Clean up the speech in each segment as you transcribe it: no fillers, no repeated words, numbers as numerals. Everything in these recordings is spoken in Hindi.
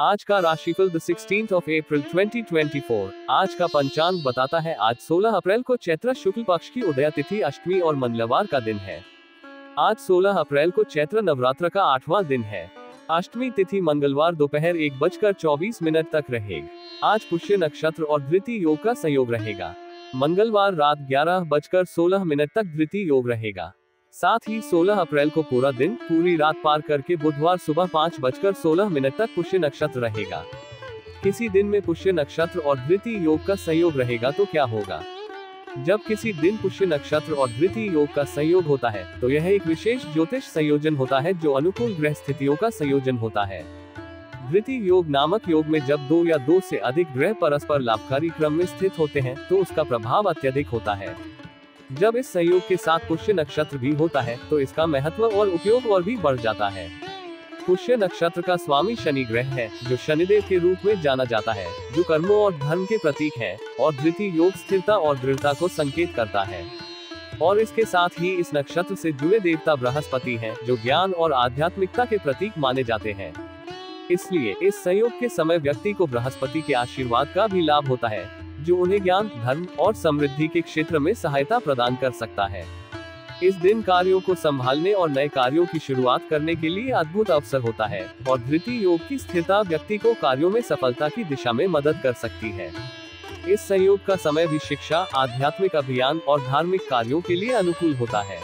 आज का राशिफल 16 अप्रैल 2024। आज का पंचांग बताता है आज 16 अप्रैल को चैत्र शुक्ल पक्ष की उदया तिथि अष्टमी और मंगलवार का दिन है। आज 16 अप्रैल को चैत्र नवरात्र का 8वां दिन है। अष्टमी तिथि मंगलवार दोपहर 1:24 तक रहेगी। आज पुष्य नक्षत्र और धृति योग का संयोग रहेगा। मंगलवार रात 11:16 तक धृति योग रहेगा। साथ ही 16 अप्रैल को पूरा दिन पूरी रात पार करके बुधवार सुबह 5:16 तक पुष्य नक्षत्र रहेगा। किसी दिन में पुष्य नक्षत्र और धृति योग का संयोग रहेगा तो क्या होगा? जब किसी दिन पुष्य नक्षत्र और धृति योग का संयोग होता है तो यह एक विशेष ज्योतिष संयोजन होता है जो अनुकूल ग्रह स्थितियों का संयोजन होता है। धृति योग नामक योग में जब दो या दो से अधिक ग्रह परस्पर लाभकारी क्रम में स्थित होते हैं तो उसका प्रभाव अत्यधिक होता है। जब इस संयोग के साथ पुष्य नक्षत्र भी होता है तो इसका महत्व और उपयोग और भी बढ़ जाता है। पुष्य नक्षत्र का स्वामी शनि ग्रह है जो शनिदेव के रूप में जाना जाता है, जो कर्मों और धर्म के प्रतीक है, और धृति योग स्थिरता और दृढ़ता को संकेत करता है। और इसके साथ ही इस नक्षत्र से जुड़े देवता बृहस्पति हैं, जो ज्ञान और आध्यात्मिकता के प्रतीक माने जाते हैं। इसलिए इस संयोग के समय व्यक्ति को बृहस्पति के आशीर्वाद का भी लाभ होता है, जो उन्हें ज्ञान, धर्म और समृद्धि के क्षेत्र में सहायता प्रदान कर सकता है। इस दिन कार्यों को संभालने और नए कार्यों की शुरुआत करने के लिए अद्भुत अवसर होता है, और धृति योग की स्थिरता व्यक्ति को कार्यों में सफलता की दिशा में मदद कर सकती है। इस संयोग का समय भी शिक्षा, आध्यात्मिक अभियान और धार्मिक कार्यों के लिए अनुकूल होता है।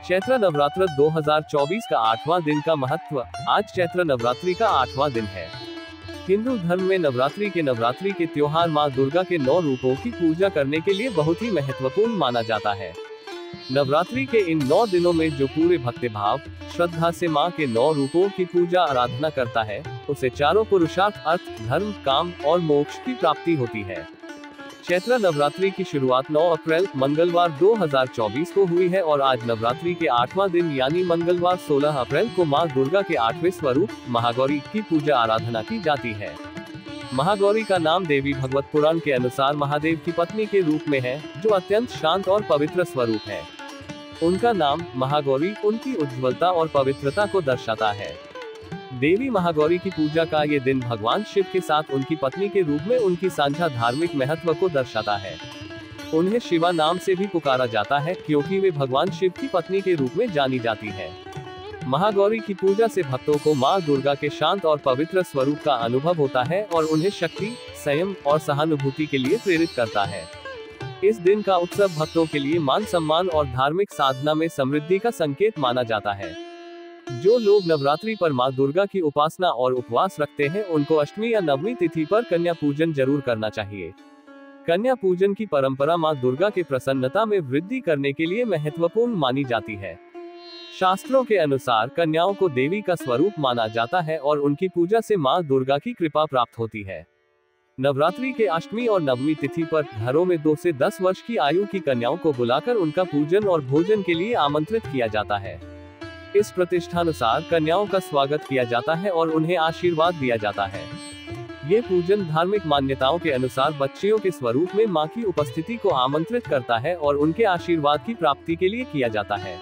चैत्र नवरात्र 2024 का 8वां दिन का महत्व। आज चैत्र नवरात्रि का 8वां दिन है। हिंदू धर्म में नवरात्रि के त्योहार माँ दुर्गा के 9 रूपों की पूजा करने के लिए बहुत ही महत्वपूर्ण माना जाता है। नवरात्रि के इन 9 दिनों में जो पूरे भक्तिभाव, श्रद्धा से माँ के 9 रूपों की पूजा आराधना करता है, उसे चारों पुरुषार्थ, अर्थ, धर्म, काम और मोक्ष की प्राप्ति होती है। चैत्र नवरात्रि की शुरुआत 9 अप्रैल मंगलवार 2024 को हुई है और आज नवरात्रि के 8वां दिन यानी मंगलवार 16 अप्रैल को माँ दुर्गा के 8वें स्वरूप महागौरी की पूजा आराधना की जाती है। महागौरी का नाम देवी भगवत पुराण के अनुसार महादेव की पत्नी के रूप में है, जो अत्यंत शांत और पवित्र स्वरूप है। उनका नाम महागौरी उनकी उज्ज्वलता और पवित्रता को दर्शाता है। देवी महागौरी की पूजा का ये दिन भगवान शिव के साथ उनकी पत्नी के रूप में उनकी साझा धार्मिक महत्व को दर्शाता है। उन्हें शिवा नाम से भी पुकारा जाता है क्योंकि वे भगवान शिव की पत्नी के रूप में जानी जाती है। महागौरी की पूजा से भक्तों को माँ दुर्गा के शांत और पवित्र स्वरूप का अनुभव होता है और उन्हें शक्ति, संयम और सहानुभूति के लिए प्रेरित करता है। इस दिन का उत्सव भक्तों के लिए मान सम्मान और धार्मिक साधना में समृद्धि का संकेत माना जाता है। जो लोग नवरात्रि पर माँ दुर्गा की उपासना और उपवास रखते हैं उनको अष्टमी या नवमी तिथि पर कन्या पूजन जरूर करना चाहिए। कन्या पूजन की परंपरा माँ दुर्गा के प्रसन्नता में वृद्धि करने के लिए महत्वपूर्ण मानी जाती है। शास्त्रों के अनुसार कन्याओं को देवी का स्वरूप माना जाता है और उनकी पूजा से माँ दुर्गा की कृपा प्राप्त होती है। नवरात्रि के अष्टमी और नवमी तिथि पर घरों में 2 से 10 वर्ष की आयु की कन्याओं को बुलाकर उनका पूजन और भोजन के लिए आमंत्रित किया जाता है। इस प्रतिष्ठानुसार कन्याओं का स्वागत किया जाता है और उन्हें आशीर्वाद दिया जाता है। ये पूजन धार्मिक मान्यताओं के अनुसार बच्चियों के स्वरूप में माँ की उपस्थिति को आमंत्रित करता है और उनके आशीर्वाद की प्राप्ति के लिए किया जाता है।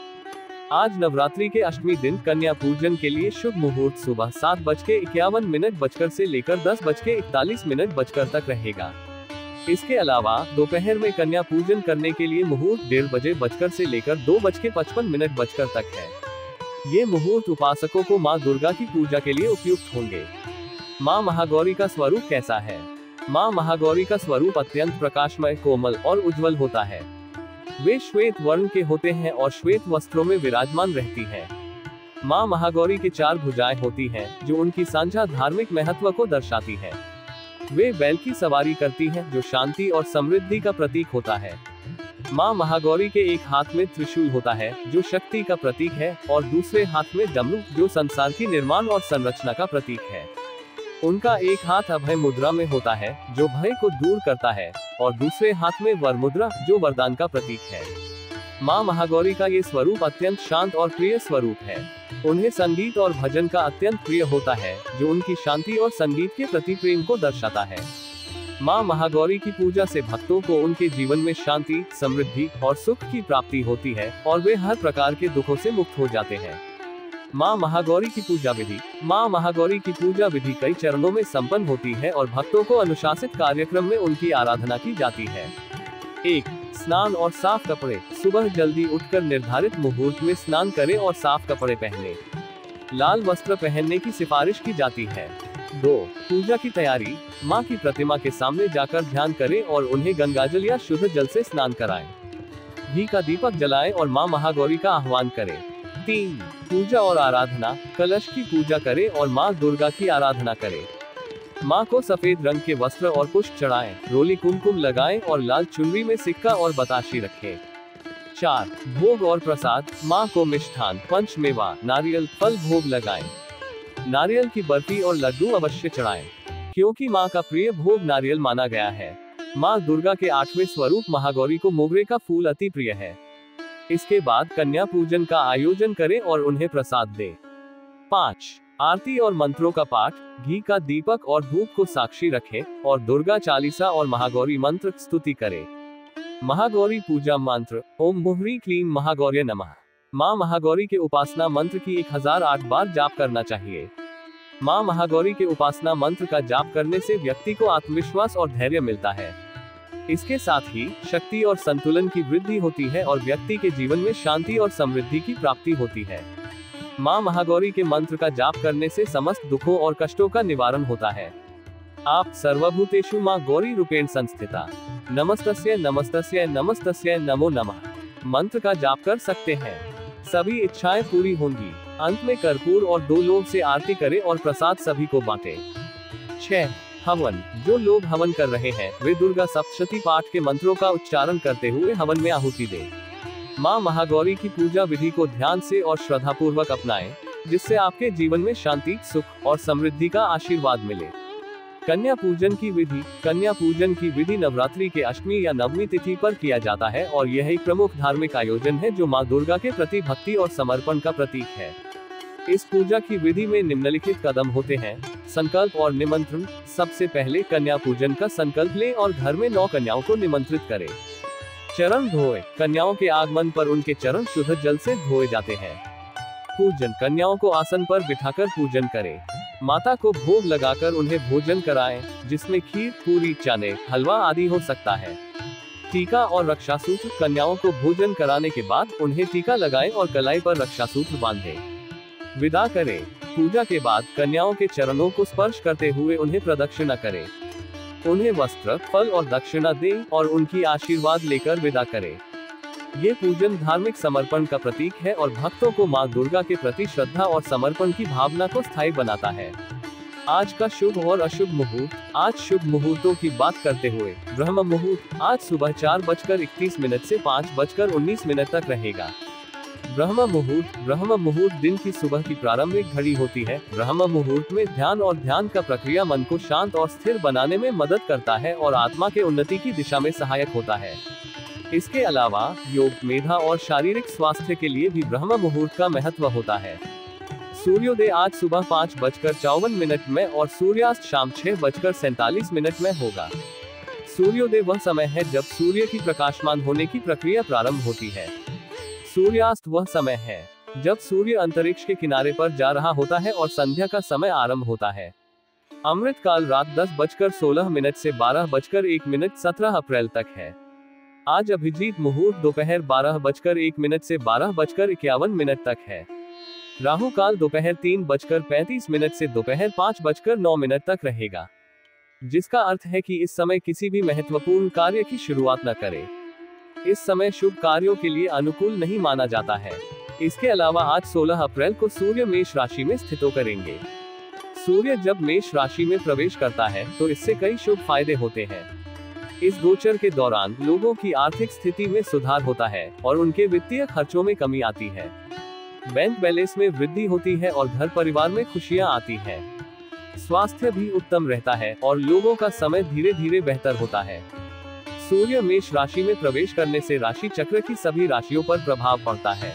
आज नवरात्रि के अष्टमी दिन कन्या पूजन के लिए शुभ मुहूर्त सुबह 7:51 बजकर से लेकर 10:41 तक रहेगा। इसके अलावा दोपहर में कन्या पूजन करने के लिए मुहूर्त 1:30 बजकर से लेकर 2:55 तक है। ये मुहूर्त उपासकों को माँ दुर्गा की पूजा के लिए उपयुक्त होंगे। माँ महागौरी का स्वरूप कैसा है? माँ महागौरी का स्वरूप अत्यंत प्रकाशमय, कोमल और उज्जवल होता है। वे श्वेत वर्ण के होते हैं और श्वेत वस्त्रों में विराजमान रहती हैं। माँ महागौरी की 4 भुजाएं होती हैं, जो उनकी साझा धार्मिक महत्व को दर्शाती है। वे बैल की सवारी करती हैं, जो शांति और समृद्धि का प्रतीक होता है। माँ महागौरी के एक हाथ में त्रिशूल होता है, जो शक्ति का प्रतीक है, और दूसरे हाथ में डमरू, जो संसार की निर्माण और संरचना का प्रतीक है। उनका एक हाथ अभय मुद्रा में होता है, जो भय को दूर करता है, और दूसरे हाथ में वर मुद्रा, जो वरदान का प्रतीक है। माँ महागौरी का ये स्वरूप अत्यंत शांत और प्रिय स्वरूप है। उन्हें संगीत और भजन का अत्यंत प्रिय होता है, जो उनकी शांति और संगीत के प्रति प्रेम को दर्शाता है। माँ महागौरी की पूजा से भक्तों को उनके जीवन में शांति, समृद्धि और सुख की प्राप्ति होती है और वे हर प्रकार के दुखों से मुक्त हो जाते हैं। माँ महागौरी की पूजा विधि। माँ महागौरी की पूजा विधि कई चरणों में संपन्न होती है और भक्तों को अनुशासित कार्यक्रम में उनकी आराधना की जाती है। 1. स्नान और साफ कपड़े। सुबह जल्दी उठकर निर्धारित मुहूर्त में स्नान करें और साफ कपड़े पहने। लाल वस्त्र पहनने की सिफारिश की जाती है। 2. पूजा की तैयारी। माँ की प्रतिमा के सामने जाकर ध्यान करें और उन्हें गंगाजल या शुद्ध जल से स्नान कराएं। घी का दीपक जलाएं और माँ महागौरी का आह्वान करें। 3. पूजा और आराधना। कलश की पूजा करें और माँ दुर्गा की आराधना करें। माँ को सफेद रंग के वस्त्र और पुष्प चढ़ाएं, रोली कुमकुम लगाएं और लाल चुनरी में सिक्का और बताशी रखें। 4. भोग और प्रसाद। माँ को मिष्ठान, पंचमेवा, नारियल, फल भोग लगाएं। नारियल की बर्फी और लड्डू अवश्य चढ़ाएं, क्योंकि माँ का प्रिय भोग नारियल माना गया है। माँ दुर्गा के 8वें स्वरूप महागौरी को मोगरे का फूल अति प्रिय है। इसके बाद कन्या पूजन का आयोजन करें और उन्हें प्रसाद दें। 5. आरती और मंत्रों का पाठ। घी का दीपक और धूप को साक्षी रखें और दुर्गा चालीसा और महागौरी मंत्र स्तुति करें। महागौरी पूजा मंत्र। ओम मुहरी क्लीं महागौर्य नमः। माँ महागौरी के उपासना मंत्र की 1008 बार जाप करना चाहिए। माँ महागौरी के उपासना मंत्र का जाप करने से व्यक्ति को आत्मविश्वास और धैर्य मिलता है। इसके साथ ही शक्ति और संतुलन की वृद्धि होती है और व्यक्ति के जीवन में शांति और समृद्धि की प्राप्ति होती है। माँ महागौरी के मंत्र का जाप करने से समस्त दुखों और कष्टों का निवारण होता है। आप सर्वभूतेषु माँ गौरी रूपेण संस्थिता नमस्तस्यै नमस्तस्यै नमस्तस्यै नमो नमः मंत्र का जाप कर सकते हैं। सभी इच्छाएं पूरी होंगी। अंत में कर्पूर और 2 लोग से आरती करें और प्रसाद सभी को बांटे। 6. हवन। जो लोग हवन कर रहे हैं वे दुर्गा सप्तशती पाठ के मंत्रों का उच्चारण करते हुए हवन में आहुति दें। माँ महागौरी की पूजा विधि को ध्यान से और श्रद्धापूर्वक अपनाएं, जिससे आपके जीवन में शांति, सुख और समृद्धि का आशीर्वाद मिले। कन्या पूजन की विधि। कन्या पूजन की विधि नवरात्रि के अष्टमी या नवमी तिथि पर किया जाता है और यह एक प्रमुख धार्मिक आयोजन है जो माँ दुर्गा के प्रति भक्ति और समर्पण का प्रतीक है। इस पूजा की विधि में निम्नलिखित कदम होते हैं। संकल्प और निमंत्रण। सबसे पहले कन्या पूजन का संकल्प लें और घर में 9 कन्याओं को निमंत्रित करें। चरण धोए। कन्याओं के आगमन पर उनके चरण शुद्ध जल से धोए जाते हैं। पूजन। कन्याओं को आसन पर बिठाकर पूजन करें। माता को भोग लगाकर उन्हें भोजन कराएं, जिसमें खीर, पूरी, चने, हलवा आदि हो सकता है। टीका और रक्षासूत्र। कन्याओं को भोजन कराने के बाद उन्हें टीका लगाएं और कलाई पर रक्षासूत्र बांधें। विदा करें। पूजा के बाद कन्याओं के चरणों को स्पर्श करते हुए उन्हें प्रदक्षिणा करें। उन्हें वस्त्र, फल और दक्षिणा दें और उनकी आशीर्वाद लेकर विदा करें। ये पूजन धार्मिक समर्पण का प्रतीक है और भक्तों को माँ दुर्गा के प्रति श्रद्धा और समर्पण की भावना को स्थायी बनाता है। आज का शुभ और अशुभ मुहूर्त। आज शुभ मुहूर्तों की बात करते हुए ब्रह्म मुहूर्त आज सुबह 4:31 से 5:19 तक रहेगा। ब्रह्म मुहूर्त दिन की सुबह की प्रारंभिक घड़ी होती है। ब्रह्म मुहूर्त में ध्यान और ध्यान का प्रक्रिया मन को शांत और स्थिर बनाने में मदद करता है और आत्मा के उन्नति की दिशा में सहायक होता है। इसके अलावा योग, मेधा और शारीरिक स्वास्थ्य के लिए भी ब्रह्म मुहूर्त का महत्व होता है। सूर्योदय आज सुबह 5:54 में और सूर्यास्त शाम 6:47 में होगा। सूर्योदय वह समय है जब सूर्य की प्रकाशमान होने की प्रक्रिया प्रारंभ होती है। सूर्यास्त वह समय है जब सूर्य अंतरिक्ष के किनारे पर जा रहा होता है और संध्या का समय आरंभ होता है। अमृत काल रात 10:16 से 12:01 17 अप्रैल तक है। आज अभिजीत मुहूर्त दोपहर 12:01 से 12:51 तक है। राहु काल दोपहर 3:35 से दोपहर 5:09 तक रहेगा, जिसका अर्थ है कि इस समय किसी भी महत्वपूर्ण कार्य की शुरुआत न करें। इस समय शुभ कार्यों के लिए अनुकूल नहीं माना जाता है। इसके अलावा आज 16 अप्रैल को सूर्य मेष राशि में स्थित करेंगे। सूर्य जब मेष राशि में प्रवेश करता है तो इससे कई शुभ फायदे होते हैं। इस गोचर के दौरान लोगों की आर्थिक स्थिति में सुधार होता है और उनके वित्तीय खर्चों में कमी आती है। बैंक बैलेंस में वृद्धि होती है और घर परिवार में खुशियां आती है। स्वास्थ्य भी उत्तम रहता है और लोगों का समय धीरे धीरे बेहतर होता है। सूर्य मेष राशि में प्रवेश करने से राशि चक्र की सभी राशियों पर प्रभाव पड़ता है।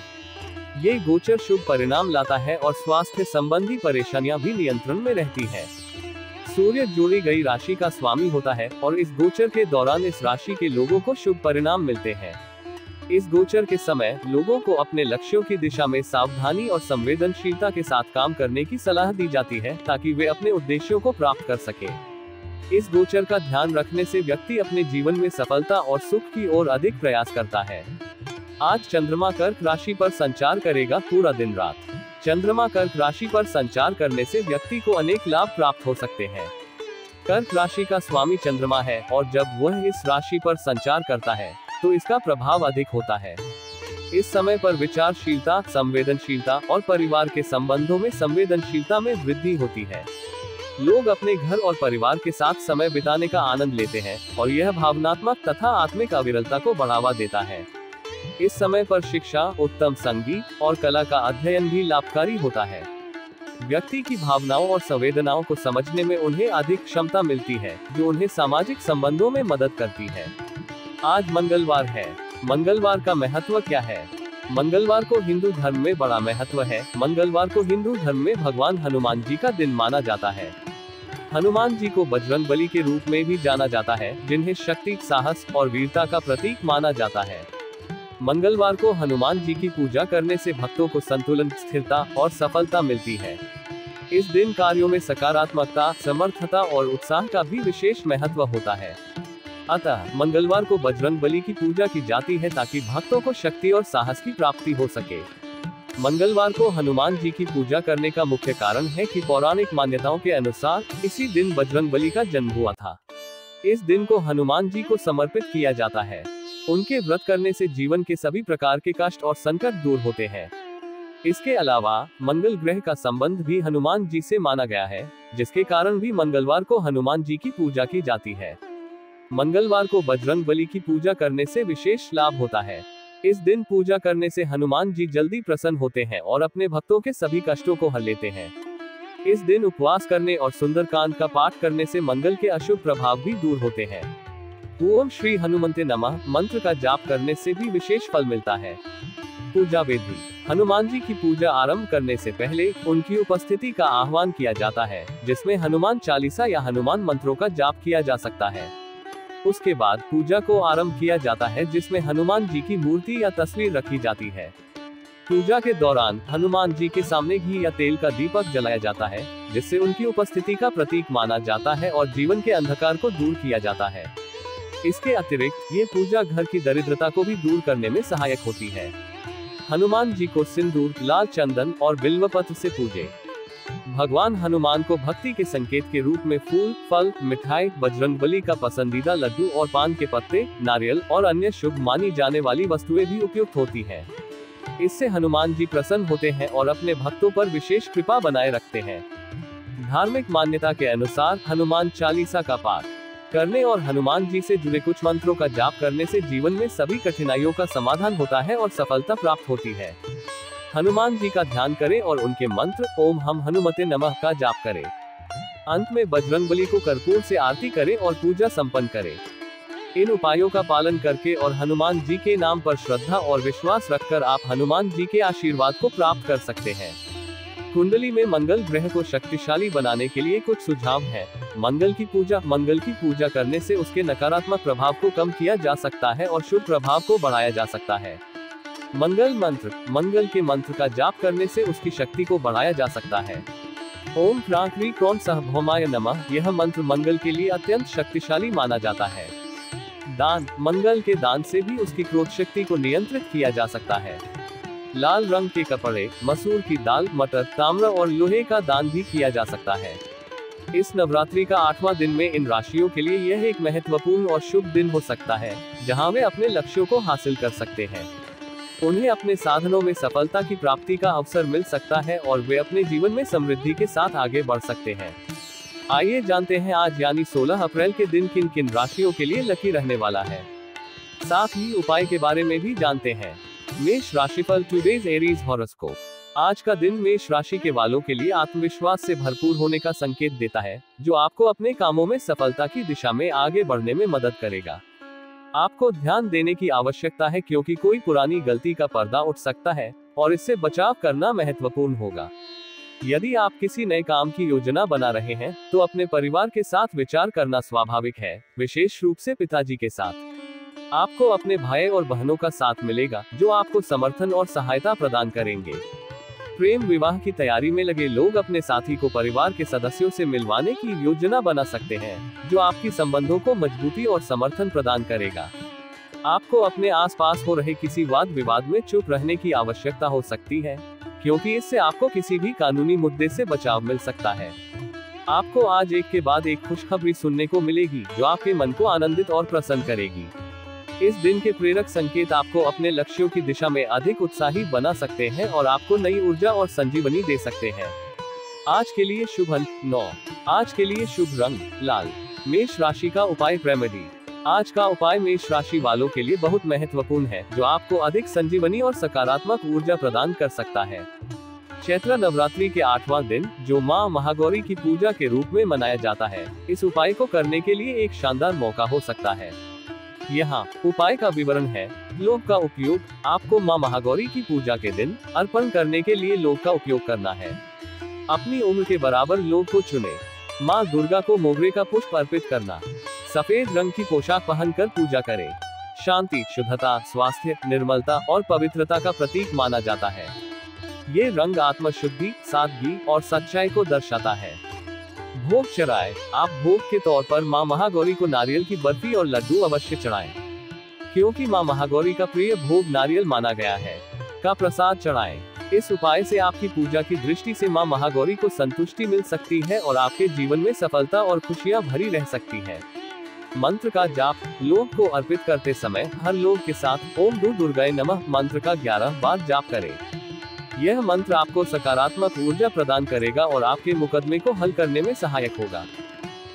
ये गोचर शुभ परिणाम लाता है और स्वास्थ्य संबंधी परेशानियां भी नियंत्रण में रहती है। सूर्य जोड़ी गई राशि का स्वामी होता है और इस गोचर के दौरान इस राशि के लोगों को शुभ परिणाम मिलते हैं। इस गोचर के समय लोगों को अपने लक्ष्यों की दिशा में सावधानी और संवेदनशीलता के साथ काम करने की सलाह दी जाती है ताकि वे अपने उद्देश्यों को प्राप्त कर सके। इस गोचर का ध्यान रखने से व्यक्ति अपने जीवन में सफलता और सुख की ओर अधिक प्रयास करता है। आज चंद्रमा कर्क राशि पर संचार करेगा पूरा दिन रात। चंद्रमा कर्क राशि पर संचार करने से व्यक्ति को अनेक लाभ प्राप्त हो सकते हैं। कर्क राशि का स्वामी चंद्रमा है और जब वह इस राशि पर संचार करता है तो इसका प्रभाव अधिक होता है। इस समय पर विचारशीलता, संवेदनशीलता और परिवार के संबंधों में संवेदनशीलता में वृद्धि होती है। लोग अपने घर और परिवार के साथ समय बिताने का आनंद लेते हैं और यह भावनात्मक तथा आत्मिक अविरलता को बढ़ावा देता है। इस समय पर शिक्षा, उत्तम संगीत और कला का अध्ययन भी लाभकारी होता है। व्यक्ति की भावनाओं और संवेदनाओं को समझने में उन्हें अधिक क्षमता मिलती है, जो उन्हें सामाजिक संबंधों में मदद करती है। आज मंगलवार है। मंगलवार का महत्व क्या है? मंगलवार को हिंदू धर्म में बड़ा महत्व है। मंगलवार को हिंदू धर्म में भगवान हनुमान जी का दिन माना जाता है। हनुमान जी को बजरंगबली के रूप में भी जाना जाता है, जिन्हें शक्ति, साहस और वीरता का प्रतीक माना जाता है। मंगलवार को हनुमान जी की पूजा करने से भक्तों को संतुलन, स्थिरता और सफलता मिलती है। इस दिन कार्यों में सकारात्मकता, समर्थता और उत्साह का भी विशेष महत्व होता है। अतः मंगलवार को बजरंगबली की पूजा की जाती है ताकि भक्तों को शक्ति और साहस की प्राप्ति हो सके। मंगलवार को हनुमान जी की पूजा करने का मुख्य कारण है कि पौराणिक मान्यताओं के अनुसार इसी दिन बजरंगबली का जन्म हुआ था। इस दिन को हनुमान जी को समर्पित किया जाता है। उनके व्रत करने से जीवन के सभी प्रकार के कष्ट और संकट दूर होते हैं। इसके अलावा मंगल ग्रह का संबंध भी हनुमान जी से माना गया है, जिसके कारण भी मंगलवार को हनुमान जी की पूजा की जाती है। मंगलवार को बजरंगबली की पूजा करने से विशेष लाभ होता है। इस दिन पूजा करने से हनुमान जी जल्दी प्रसन्न होते हैं और अपने भक्तों के सभी कष्टों को हल लेते हैं। इस दिन उपवास करने और सुंदरकांड का पाठ करने से मंगल के अशुभ प्रभाव भी दूर होते हैं। ओम श्री हनुमते नमः मंत्र का जाप करने से भी विशेष फल मिलता है। पूजा विधि। हनुमान जी की पूजा आरंभ करने से पहले उनकी उपस्थिति का आह्वान किया जाता है, जिसमें हनुमान चालीसा या हनुमान मंत्रों का जाप किया जा सकता है। उसके बाद पूजा को आरंभ किया जाता है, जिसमें हनुमान जी की मूर्ति या तस्वीर रखी जाती है। पूजा के दौरान हनुमान जी के सामने घी या तेल का दीपक जलाया जाता है, जिससे उनकी उपस्थिति का प्रतीक माना जाता है और जीवन के अंधकार को दूर किया जाता है। इसके अतिरिक्त ये पूजा घर की दरिद्रता को भी दूर करने में सहायक होती है। हनुमान जी को सिंदूर, लाल चंदन और बिल्वपत्र से पूजे। भगवान हनुमान को भक्ति के संकेत के रूप में फूल, फल, मिठाई, बजरंगबली का पसंदीदा लड्डू और पान के पत्ते, नारियल और अन्य शुभ मानी जाने वाली वस्तुएं भी उपयुक्त होती हैं। इससे हनुमान जी प्रसन्न होते हैं और अपने भक्तों पर विशेष कृपा बनाए रखते हैं। धार्मिक मान्यता के अनुसार हनुमान चालीसा का पाठ करने और हनुमान जी से जुड़े कुछ मंत्रों का जाप करने से जीवन में सभी कठिनाइयों का समाधान होता है और सफलता प्राप्त होती है। हनुमान जी का ध्यान करें और उनके मंत्र ओम हम हनुमते नमः का जाप करें। अंत में बजरंगबली को कर्पूर से आरती करें और पूजा संपन्न करें। इन उपायों का पालन करके और हनुमान जी के नाम पर श्रद्धा और विश्वास रखकर आप हनुमान जी के आशीर्वाद को प्राप्त कर सकते हैं। कुंडली में मंगल ग्रह को शक्तिशाली बनाने के लिए कुछ सुझाव हैं। मंगल की पूजा करने से उसके नकारात्मक प्रभाव को कम किया जा सकता है और शुभ प्रभाव को बढ़ाया जा सकता है। मंगल के मंत्र का जाप करने से उसकी शक्ति को बढ़ाया जा सकता है। ओम ह्रां ह्रीं क्रों सः भौमाय नमः, यह मंत्र मंगल के लिए अत्यंत शक्तिशाली माना जाता है। दान, मंगल के दान से भी उसकी क्रोध शक्ति को नियंत्रित किया जा सकता है। लाल रंग के कपड़े, मसूर की दाल, मटर, ताम्र और लोहे का दान भी किया जा सकता है। इस नवरात्रि का 8वां दिन में इन राशियों के लिए यह एक महत्वपूर्ण और शुभ दिन हो सकता है, जहां वे अपने लक्ष्यों को हासिल कर सकते हैं। उन्हें अपने साधनों में सफलता की प्राप्ति का अवसर मिल सकता है और वे अपने जीवन में समृद्धि के साथ आगे बढ़ सकते हैं। आइए जानते हैं आज यानी 16 अप्रैल के दिन किन किन राशियों के लिए लकी रहने वाला है। साथ ही उपाय के बारे में भी जानते हैं। मेष राशिफल टुडेज एरीज हॉरोस्कोप। आज का दिन मेष राशि के वालों के लिए आत्मविश्वास से भरपूर होने का संकेत देता है, जो आपको अपने कामों में सफलता की दिशा में आगे बढ़ने में मदद करेगा। आपको ध्यान देने की आवश्यकता है क्योंकि कोई पुरानी गलती का पर्दा उठ सकता है और इससे बचाव करना महत्वपूर्ण होगा। यदि आप किसी नए काम की योजना बना रहे हैं तो अपने परिवार के साथ विचार करना स्वाभाविक है, विशेष रूप से पिताजी के साथ। आपको अपने भाई और बहनों का साथ मिलेगा, जो आपको समर्थन और सहायता प्रदान करेंगे। प्रेम विवाह की तैयारी में लगे लोग अपने साथी को परिवार के सदस्यों से मिलवाने की योजना बना सकते हैं, जो आपकी संबंधों को मजबूती और समर्थन प्रदान करेगा। आपको अपने आसपास हो रहे किसी वाद विवाद में चुप रहने की आवश्यकता हो सकती है, क्योंकि इससे आपको किसी भी कानूनी मुद्दे से बचाव मिल सकता है। आपको आज एक के बाद एक खुशखबरी सुनने को मिलेगी, जो आपके मन को आनंदित और प्रसन्न करेगी। इस दिन के प्रेरक संकेत आपको अपने लक्ष्यों की दिशा में अधिक उत्साही बना सकते हैं और आपको नई ऊर्जा और संजीवनी दे सकते हैं। आज के लिए शुभ अंक 9। आज के लिए शुभ रंग लाल। मेष राशि का उपाय रेमेडी। आज का उपाय मेष राशि वालों के लिए बहुत महत्वपूर्ण है, जो आपको अधिक संजीवनी और सकारात्मक ऊर्जा प्रदान कर सकता है। चैत्र नवरात्रि के 8वां दिन, जो मां महागौरी की पूजा के रूप में मनाया जाता है, इस उपाय को करने के लिए एक शानदार मौका हो सकता है। यहाँ उपाय का विवरण है। लौंग का उपयोग। आपको मां महागौरी की पूजा के दिन अर्पण करने के लिए लौंग का उपयोग करना है। अपनी उम्र के बराबर लौंग को चुने। मां दुर्गा को मोगरे का पुष्प अर्पित करना। सफेद रंग की पोशाक पहनकर पूजा करें। शांति, शुद्धता, स्वास्थ्य, निर्मलता और पवित्रता का प्रतीक माना जाता है। ये रंग आत्मशुद्धि, सादगी और सच्चाई को दर्शाता है। भोग चढ़ाएं। आप भोग के तौर पर मां महागौरी को नारियल की बर्फी और लड्डू अवश्य चढ़ाएं, क्योंकि मां महागौरी का प्रिय भोग नारियल माना गया है। का प्रसाद चढ़ाएं। इस उपाय से आपकी पूजा की दृष्टि से मां महागौरी को संतुष्टि मिल सकती है और आपके जीवन में सफलता और खुशियां भरी रह सकती है। मंत्र का जाप। लौंग को अर्पित करते समय हर लौंग के साथ ओम दुर्गाय नमः मंत्र का 11 बार जाप करें। यह मंत्र आपको सकारात्मक ऊर्जा प्रदान करेगा और आपके मुकदमे को हल करने में सहायक होगा।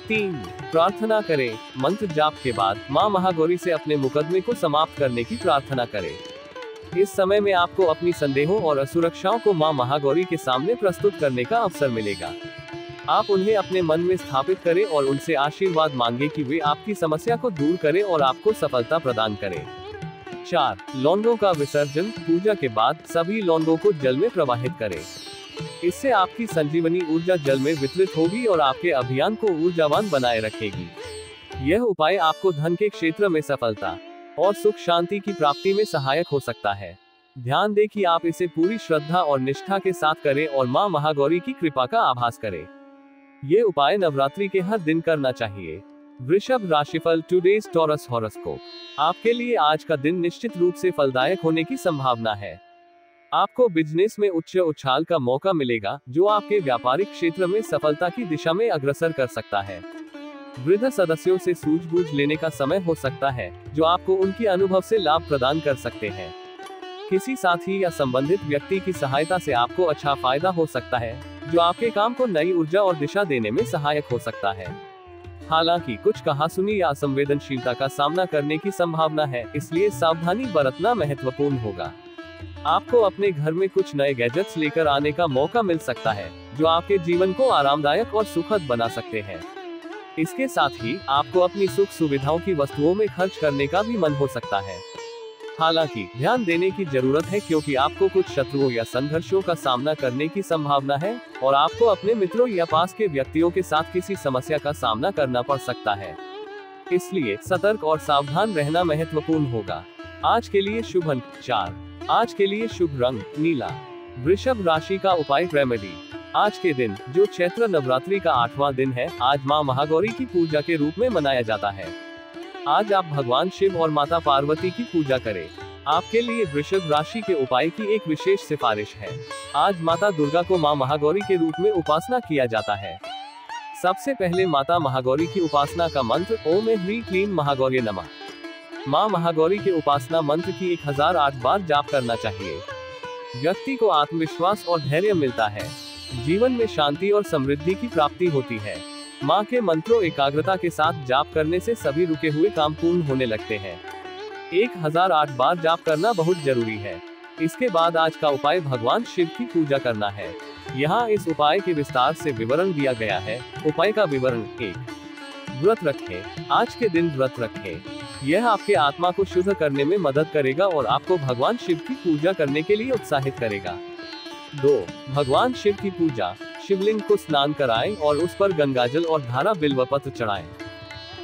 3. प्रार्थना करें। मंत्र जाप के बाद मां महागौरी से अपने मुकदमे को समाप्त करने की प्रार्थना करें। इस समय में आपको अपनी संदेहों और असुरक्षाओं को मां महागौरी के सामने प्रस्तुत करने का अवसर मिलेगा। आप उन्हें अपने मन में स्थापित करें और उनसे आशीर्वाद मांगे कि वे आपकी समस्या को दूर करें और आपको सफलता प्रदान करें। 4. लौंगों का विसर्जन। पूजा के बाद सभी लौंगों को जल में प्रवाहित करें। इससे आपकी संजीवनी ऊर्जा जल में वितरित होगी और आपके अभियान को ऊर्जावान बनाए रखेगी। यह उपाय आपको धन के क्षेत्र में सफलता और सुख शांति की प्राप्ति में सहायक हो सकता है। ध्यान दें कि आप इसे पूरी श्रद्धा और निष्ठा के साथ करें और मां महागौरी की कृपा का आभास करें। ये उपाय नवरात्रि के हर दिन करना चाहिए। वृषभ राशिफल। Today's taurus horoscope. आपके लिए आज का दिन निश्चित रूप से फलदायक होने की संभावना है। आपको बिजनेस में उच्च उछाल का मौका मिलेगा, जो आपके व्यापारिक क्षेत्र में सफलता की दिशा में अग्रसर कर सकता है। वृद्ध सदस्यों से सूझबूझ लेने का समय हो सकता है, जो आपको उनकी अनुभव से लाभ प्रदान कर सकते हैं। किसी साथी या संबंधित व्यक्ति की सहायता से आपको अच्छा फायदा हो सकता है, जो आपके काम को नई ऊर्जा और दिशा देने में सहायक हो सकता है। हालांकि कुछ कहासुनी या असंवेदनशीलता का सामना करने की संभावना है, इसलिए सावधानी बरतना महत्वपूर्ण होगा। आपको अपने घर में कुछ नए गैजेट्स लेकर आने का मौका मिल सकता है, जो आपके जीवन को आरामदायक और सुखद बना सकते हैं। इसके साथ ही आपको अपनी सुख सुविधाओं की वस्तुओं में खर्च करने का भी मन हो सकता है। हालांकि ध्यान देने की जरूरत है, क्योंकि आपको कुछ शत्रुओं या संघर्षों का सामना करने की संभावना है और आपको अपने मित्रों या पास के व्यक्तियों के साथ किसी समस्या का सामना करना पड़ सकता है। इसलिए सतर्क और सावधान रहना महत्वपूर्ण होगा। आज के लिए शुभ अंक 4। आज के लिए शुभ रंग नीला। वृषभ राशि का उपाय रेमेडी। आज के दिन, जो चैत्र नवरात्रि का 8वां दिन है, आज मां महागौरी की पूजा के रूप में मनाया जाता है। आज आप भगवान शिव और माता पार्वती की पूजा करें। आपके लिए वृषभ राशि के उपाय की एक विशेष सिफारिश है। आज माता दुर्गा को मां महागौरी के रूप में उपासना किया जाता है। सबसे पहले माता महागौरी की उपासना का मंत्र ओम ह्रीं क्लीं महागौर्ये नमः। मां महागौरी के उपासना मंत्र की 1008 बार जाप करना चाहिए। व्यक्ति को आत्मविश्वास और धैर्य मिलता है। जीवन में शांति और समृद्धि की प्राप्ति होती है। मां के मंत्रों एकाग्रता के साथ जाप करने से सभी रुके हुए काम पूर्ण होने लगते हैं। 1008 बार जाप करना बहुत जरूरी है। इसके बाद आज का उपाय भगवान शिव की पूजा करना है। यहाँ इस उपाय के विस्तार से विवरण दिया गया है। उपाय का विवरण 1। व्रत रखें। आज के दिन व्रत रखें। यह आपके आत्मा को शुद्ध करने में मदद करेगा और आपको भगवान शिव की पूजा करने के लिए उत्साहित करेगा। 2। भगवान शिव की पूजा। शिवलिंग को स्नान कराएं और उस पर गंगाजल और धारा बिल्व पत्र चढ़ाएं।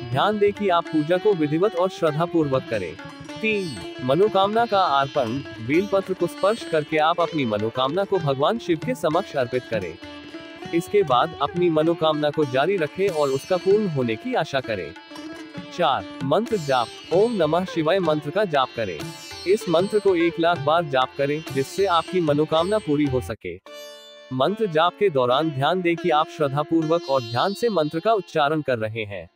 ध्यान दें कि आप पूजा को विधिवत और श्रद्धा पूर्वक करें। 3. मनोकामना का अर्पण। बेलपत्र को स्पर्श करके आप अपनी मनोकामना को भगवान शिव के समक्ष अर्पित करें। इसके बाद अपनी मनोकामना को जारी रखें और उसका पूर्ण होने की आशा करें। 4. मंत्र जाप। ओम नमः शिवाय मंत्र का जाप करें। इस मंत्र को 1,00,000 बार जाप करें, जिससे आपकी मनोकामना पूरी हो सके। मंत्र जाप के दौरान ध्यान दें कि आप श्रद्धापूर्वक और ध्यान से मंत्र का उच्चारण कर रहे हैं।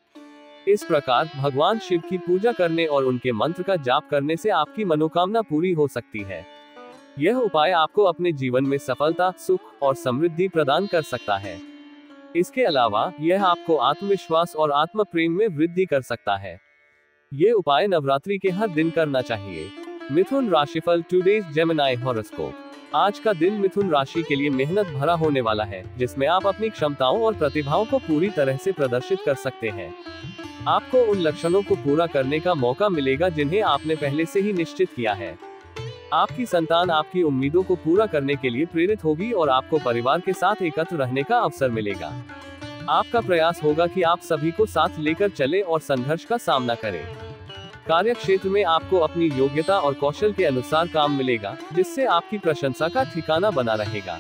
इस प्रकार भगवान शिव की पूजा करने और उनके मंत्र का जाप करने से आपकी मनोकामना पूरी हो सकती है। यह उपाय आपको अपने जीवन में सफलता, सुख और समृद्धि प्रदान कर सकता है। इसके अलावा यह आपको आत्मविश्वास और आत्म प्रेम में वृद्धि कर सकता है। ये उपाय नवरात्रि के हर दिन करना चाहिए। मिथुन राशिफल। Today's Gemini horoscope. आज का दिन मिथुन राशि के लिए मेहनत भरा होने वाला है, जिसमें आप अपनी क्षमताओं और प्रतिभाओं को पूरी तरह से प्रदर्शित कर सकते हैं। आपको उन लक्षणों को पूरा करने का मौका मिलेगा जिन्हें आपने पहले से ही निश्चित किया है। आपकी संतान आपकी उम्मीदों को पूरा करने के लिए प्रेरित होगी और आपको परिवार के साथ एकत्र रहने का अवसर मिलेगा। आपका प्रयास होगा कि आप सभी को साथ लेकर चलें और संघर्ष का सामना करें। कार्य क्षेत्र में आपको अपनी योग्यता और कौशल के अनुसार काम मिलेगा, जिससे आपकी प्रशंसा का ठिकाना बना रहेगा।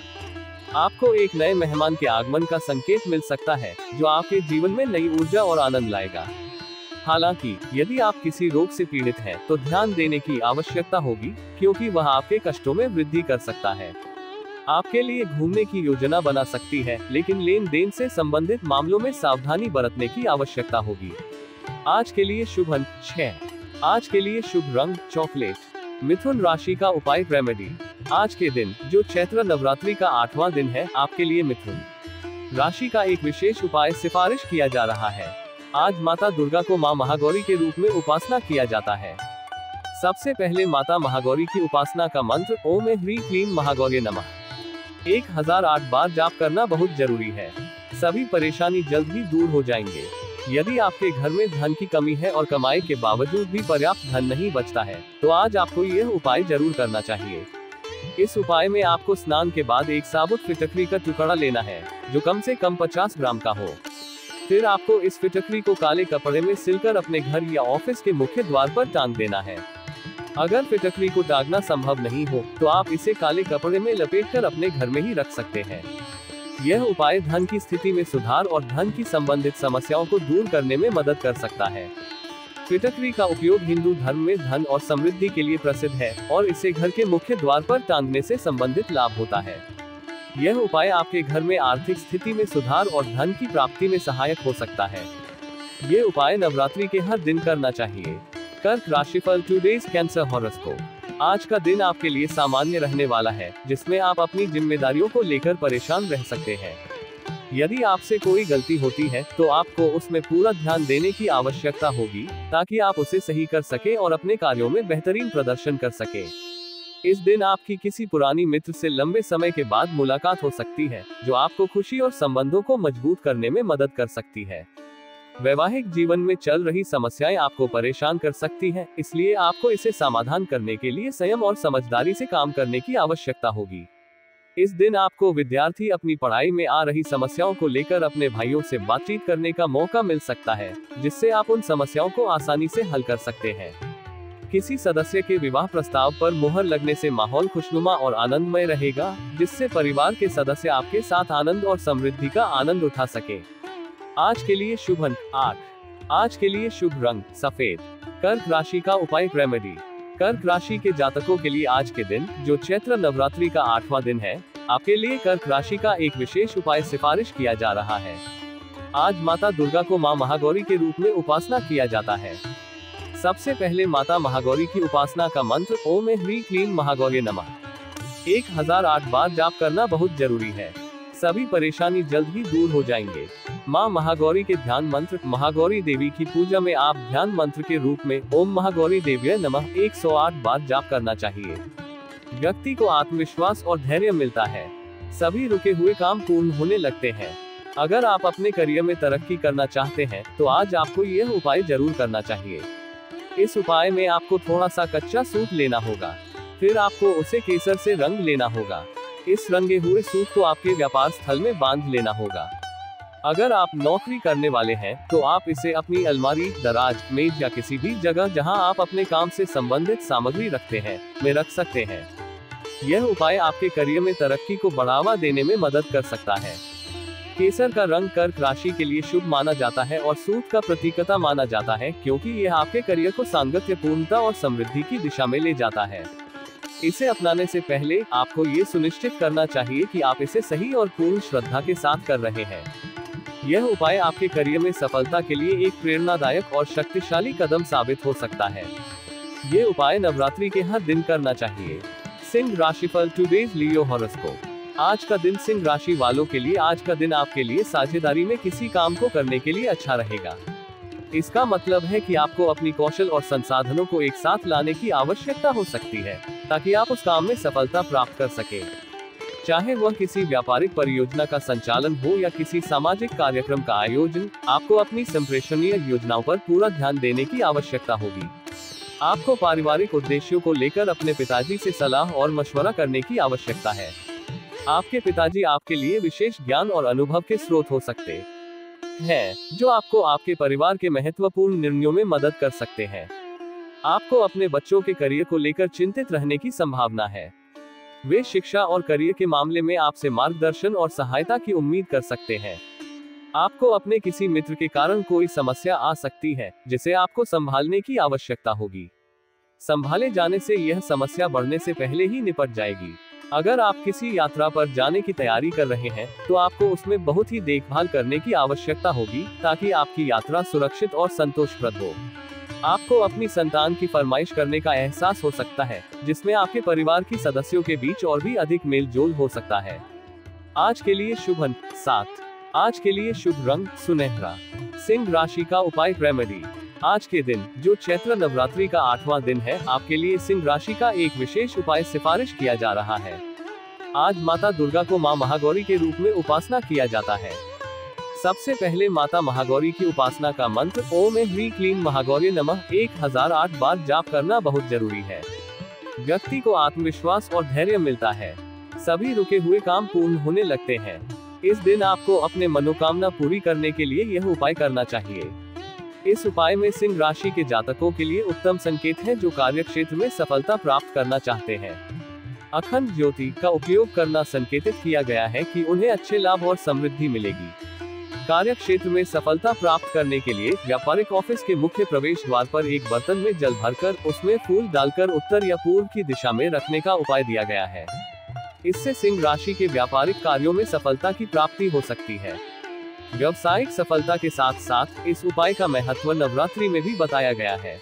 आपको एक नए मेहमान के आगमन का संकेत मिल सकता है, जो आपके जीवन में नई ऊर्जा और आनंद लाएगा। हालांकि यदि आप किसी रोग से पीड़ित हैं, तो ध्यान देने की आवश्यकता होगी, क्योंकि वह आपके कष्टों में वृद्धि कर सकता है। आपके लिए घूमने की योजना बना सकती है, लेकिन लेन देन से संबंधित मामलों में सावधानी बरतने की आवश्यकता होगी। आज के लिए शुभ अंक 6। आज के लिए शुभ रंग चॉकलेट। मिथुन राशि का उपाय रेमेडी। आज के दिन, जो चैत्र नवरात्रि का 8वां दिन है, आपके लिए मिथुन राशि का एक विशेष उपाय सिफारिश किया जा रहा है। आज माता दुर्गा को मां महागौरी के रूप में उपासना किया जाता है। सबसे पहले माता महागौरी की उपासना का मंत्र ओम ह्रीं क्लीं महागौर्ये नमः 1008 बार जाप करना बहुत जरूरी है। सभी परेशानी जल्द ही दूर हो जाएंगे। यदि आपके घर में धन की कमी है और कमाई के बावजूद भी पर्याप्त धन नहीं बचता है, तो आज आपको यह उपाय जरूर करना चाहिए। इस उपाय में आपको स्नान के बाद एक साबुत फिटकरी का टुकड़ा लेना है, जो कम से कम 50 ग्राम का हो। फिर आपको इस फिटकरी को काले कपड़े में सिलकर अपने घर या ऑफिस के मुख्य द्वार पर टांग देना है। अगर फिटकरी को टांगना संभव नहीं हो, तो आप इसे काले कपड़े में लपेटकर अपने घर में ही रख सकते हैं। यह उपाय धन की स्थिति में सुधार और धन की संबंधित समस्याओं को दूर करने में मदद कर सकता है। फिटकरी का उपयोग हिंदू धर्म में धन और समृद्धि के लिए प्रसिद्ध है, और इसे घर के मुख्य द्वार पर टांगने से संबंधित लाभ होता है। यह उपाय आपके घर में आर्थिक स्थिति में सुधार और धन की प्राप्ति में सहायक हो सकता है। ये उपाय नवरात्रि के हर दिन करना चाहिए। कर्क राशिफल। Today's cancer horoscope. आज का दिन आपके लिए सामान्य रहने वाला है, जिसमें आप अपनी जिम्मेदारियों को लेकर परेशान रह सकते हैं। यदि आपसे कोई गलती होती है, तो आपको उसमें पूरा ध्यान देने की आवश्यकता होगी, ताकि आप उसे सही कर सके और अपने कार्यों में बेहतरीन प्रदर्शन कर सके। इस दिन आपकी किसी पुरानी मित्र से लंबे समय के बाद मुलाकात हो सकती है, जो आपको खुशी और संबंधों को मजबूत करने में मदद कर सकती है। वैवाहिक जीवन में चल रही समस्याएं आपको परेशान कर सकती हैं, इसलिए आपको इसे समाधान करने के लिए संयम और समझदारी से काम करने की आवश्यकता होगी। इस दिन आपको विद्यार्थी अपनी पढ़ाई में आ रही समस्याओं को लेकर अपने भाइयों से बातचीत करने का मौका मिल सकता है, जिससे आप उन समस्याओं को आसानी से हल कर सकते हैं। किसी सदस्य के विवाह प्रस्ताव पर मुहर लगने से माहौल खुशनुमा और आनंदमय रहेगा, जिससे परिवार के सदस्य आपके साथ आनंद और समृद्धि का आनंद उठा सके। आज के लिए शुभ अंक 8। आज के लिए शुभ रंग सफेद। कर्क राशि का उपाय रेमेडी। कर्क राशि के जातकों के लिए आज के दिन, जो चैत्र नवरात्रि का 8वां दिन है, आपके लिए कर्क राशि का एक विशेष उपाय सिफारिश किया जा रहा है। आज माता दुर्गा को मां महागौरी के रूप में उपासना किया जाता है। सबसे पहले माता महागौरी की उपासना का मंत्र ओम ह्रीं क्लीं महागौर्ये नमः 1008 बार जाप करना बहुत जरूरी है। सभी परेशानी जल्द ही दूर हो जाएंगे। मां महागौरी के ध्यान मंत्र। महागौरी देवी की पूजा में आप ध्यान मंत्र के रूप में ओम महागौरी देव्यै नमः 108 बार जाप करना चाहिए। व्यक्ति को आत्मविश्वास और धैर्य मिलता है। सभी रुके हुए काम पूर्ण होने लगते हैं। अगर आप अपने करियर में तरक्की करना चाहते हैं, तो आज आपको यह उपाय जरूर करना चाहिए। इस उपाय में आपको थोड़ा सा कच्चा सूत लेना होगा, फिर आपको उसे केसर से रंग लेना होगा। इस रंगे हुए सूत को आपके व्यापार स्थल में बांध लेना होगा। अगर आप नौकरी करने वाले हैं तो आप इसे अपनी अलमारी, दराज, मेज या किसी भी जगह जहां आप अपने काम से संबंधित सामग्री रखते हैं में रख सकते हैं। यह उपाय आपके करियर में तरक्की को बढ़ावा देने में मदद कर सकता है। केसर का रंग कर्क राशि के लिए शुभ माना जाता है और सूत का प्रतीकता माना जाता है, क्योंकि यह आपके करियर को सांगत्य, पूर्णता और समृद्धि की दिशा में ले जाता है। इसे अपनाने से पहले आपको ये सुनिश्चित करना चाहिए कि आप इसे सही और पूर्ण श्रद्धा के साथ कर रहे हैं। यह उपाय आपके करियर में सफलता के लिए एक प्रेरणादायक और शक्तिशाली कदम साबित हो सकता है। ये उपाय नवरात्रि के हर दिन करना चाहिए। सिंह राशिफल, टुडेज लियो हॉरोस्कोप। आज का दिन सिंह राशि वालों के लिए, आज का दिन आपके लिए साझेदारी में किसी काम को करने के लिए अच्छा रहेगा। इसका मतलब है कि आपको अपनी कौशल और संसाधनों को एक साथ लाने की आवश्यकता हो सकती है, ताकि आप उस काम में सफलता प्राप्त कर सके। चाहे वह किसी व्यापारिक परियोजना का संचालन हो या किसी सामाजिक कार्यक्रम का आयोजन, आपको अपनी संप्रेषणीय योजनाओं पर पूरा ध्यान देने की आवश्यकता होगी। आपको पारिवारिक उद्देश्यों को लेकर अपने पिताजी से सलाह और मशवरा करने की आवश्यकता है। आपके पिताजी आपके लिए विशेष ज्ञान और अनुभव के स्रोत हो सकते हैं, जो आपको आपके परिवार के महत्वपूर्ण निर्णयों में मदद कर सकते हैं। आपको अपने बच्चों के करियर को लेकर चिंतित रहने की संभावना है। वे शिक्षा और करियर के मामले में आपसे मार्गदर्शन और सहायता की उम्मीद कर सकते हैं। आपको अपने किसी मित्र के कारण कोई समस्या आ सकती है, जिसे आपको संभालने की आवश्यकता होगी। संभाले जाने से यह समस्या बढ़ने से पहले ही निपट जाएगी। अगर आप किसी यात्रा पर जाने की तैयारी कर रहे हैं, तो आपको उसमें बहुत ही देखभाल करने की आवश्यकता होगी, ताकि आपकी यात्रा सुरक्षित और संतोषप्रद हो। आपको अपनी संतान की फरमाइश करने का एहसास हो सकता है, जिसमें आपके परिवार की सदस्यों के बीच और भी अधिक मेल जोल हो सकता है। आज के लिए शुभ अंक 7। आज के लिए शुभ रंग सुनहरा। सिंह राशि का उपाय, रेमेडी। आज के दिन, जो चैत्र नवरात्रि का 8वां दिन है, आपके लिए सिंह राशि का एक विशेष उपाय सिफारिश किया जा रहा है। आज माता दुर्गा को मां महागौरी के रूप में उपासना किया जाता है। सबसे पहले माता महागौरी की उपासना का मंत्र ओम ह्रीं क्लीं महागौरी नमः 1008 बार जाप करना बहुत जरूरी है। व्यक्ति को आत्मविश्वास और धैर्य मिलता है। सभी रुके हुए काम पूर्ण होने लगते हैं। इस दिन आपको अपने मनोकामना पूरी करने के लिए यह उपाय करना चाहिए। इस उपाय में सिंह राशि के जातकों के लिए उत्तम संकेत है, जो कार्य क्षेत्र में सफलता प्राप्त करना चाहते हैं। अखंड ज्योति का उपयोग करना संकेतित किया गया है कि उन्हें अच्छे लाभ और समृद्धि मिलेगी। कार्य क्षेत्र में सफलता प्राप्त करने के लिए व्यापारिक ऑफिस के मुख्य प्रवेश द्वार पर एक बर्तन में जल भरकर उसमें फूल डालकर उत्तर या पूर्व की दिशा में रखने का उपाय दिया गया है। इससे सिंह राशि के व्यापारिक कार्यों में सफलता की प्राप्ति हो सकती है। व्यावसायिक सफलता के साथ साथ इस उपाय का महत्व नवरात्रि में भी बताया गया है।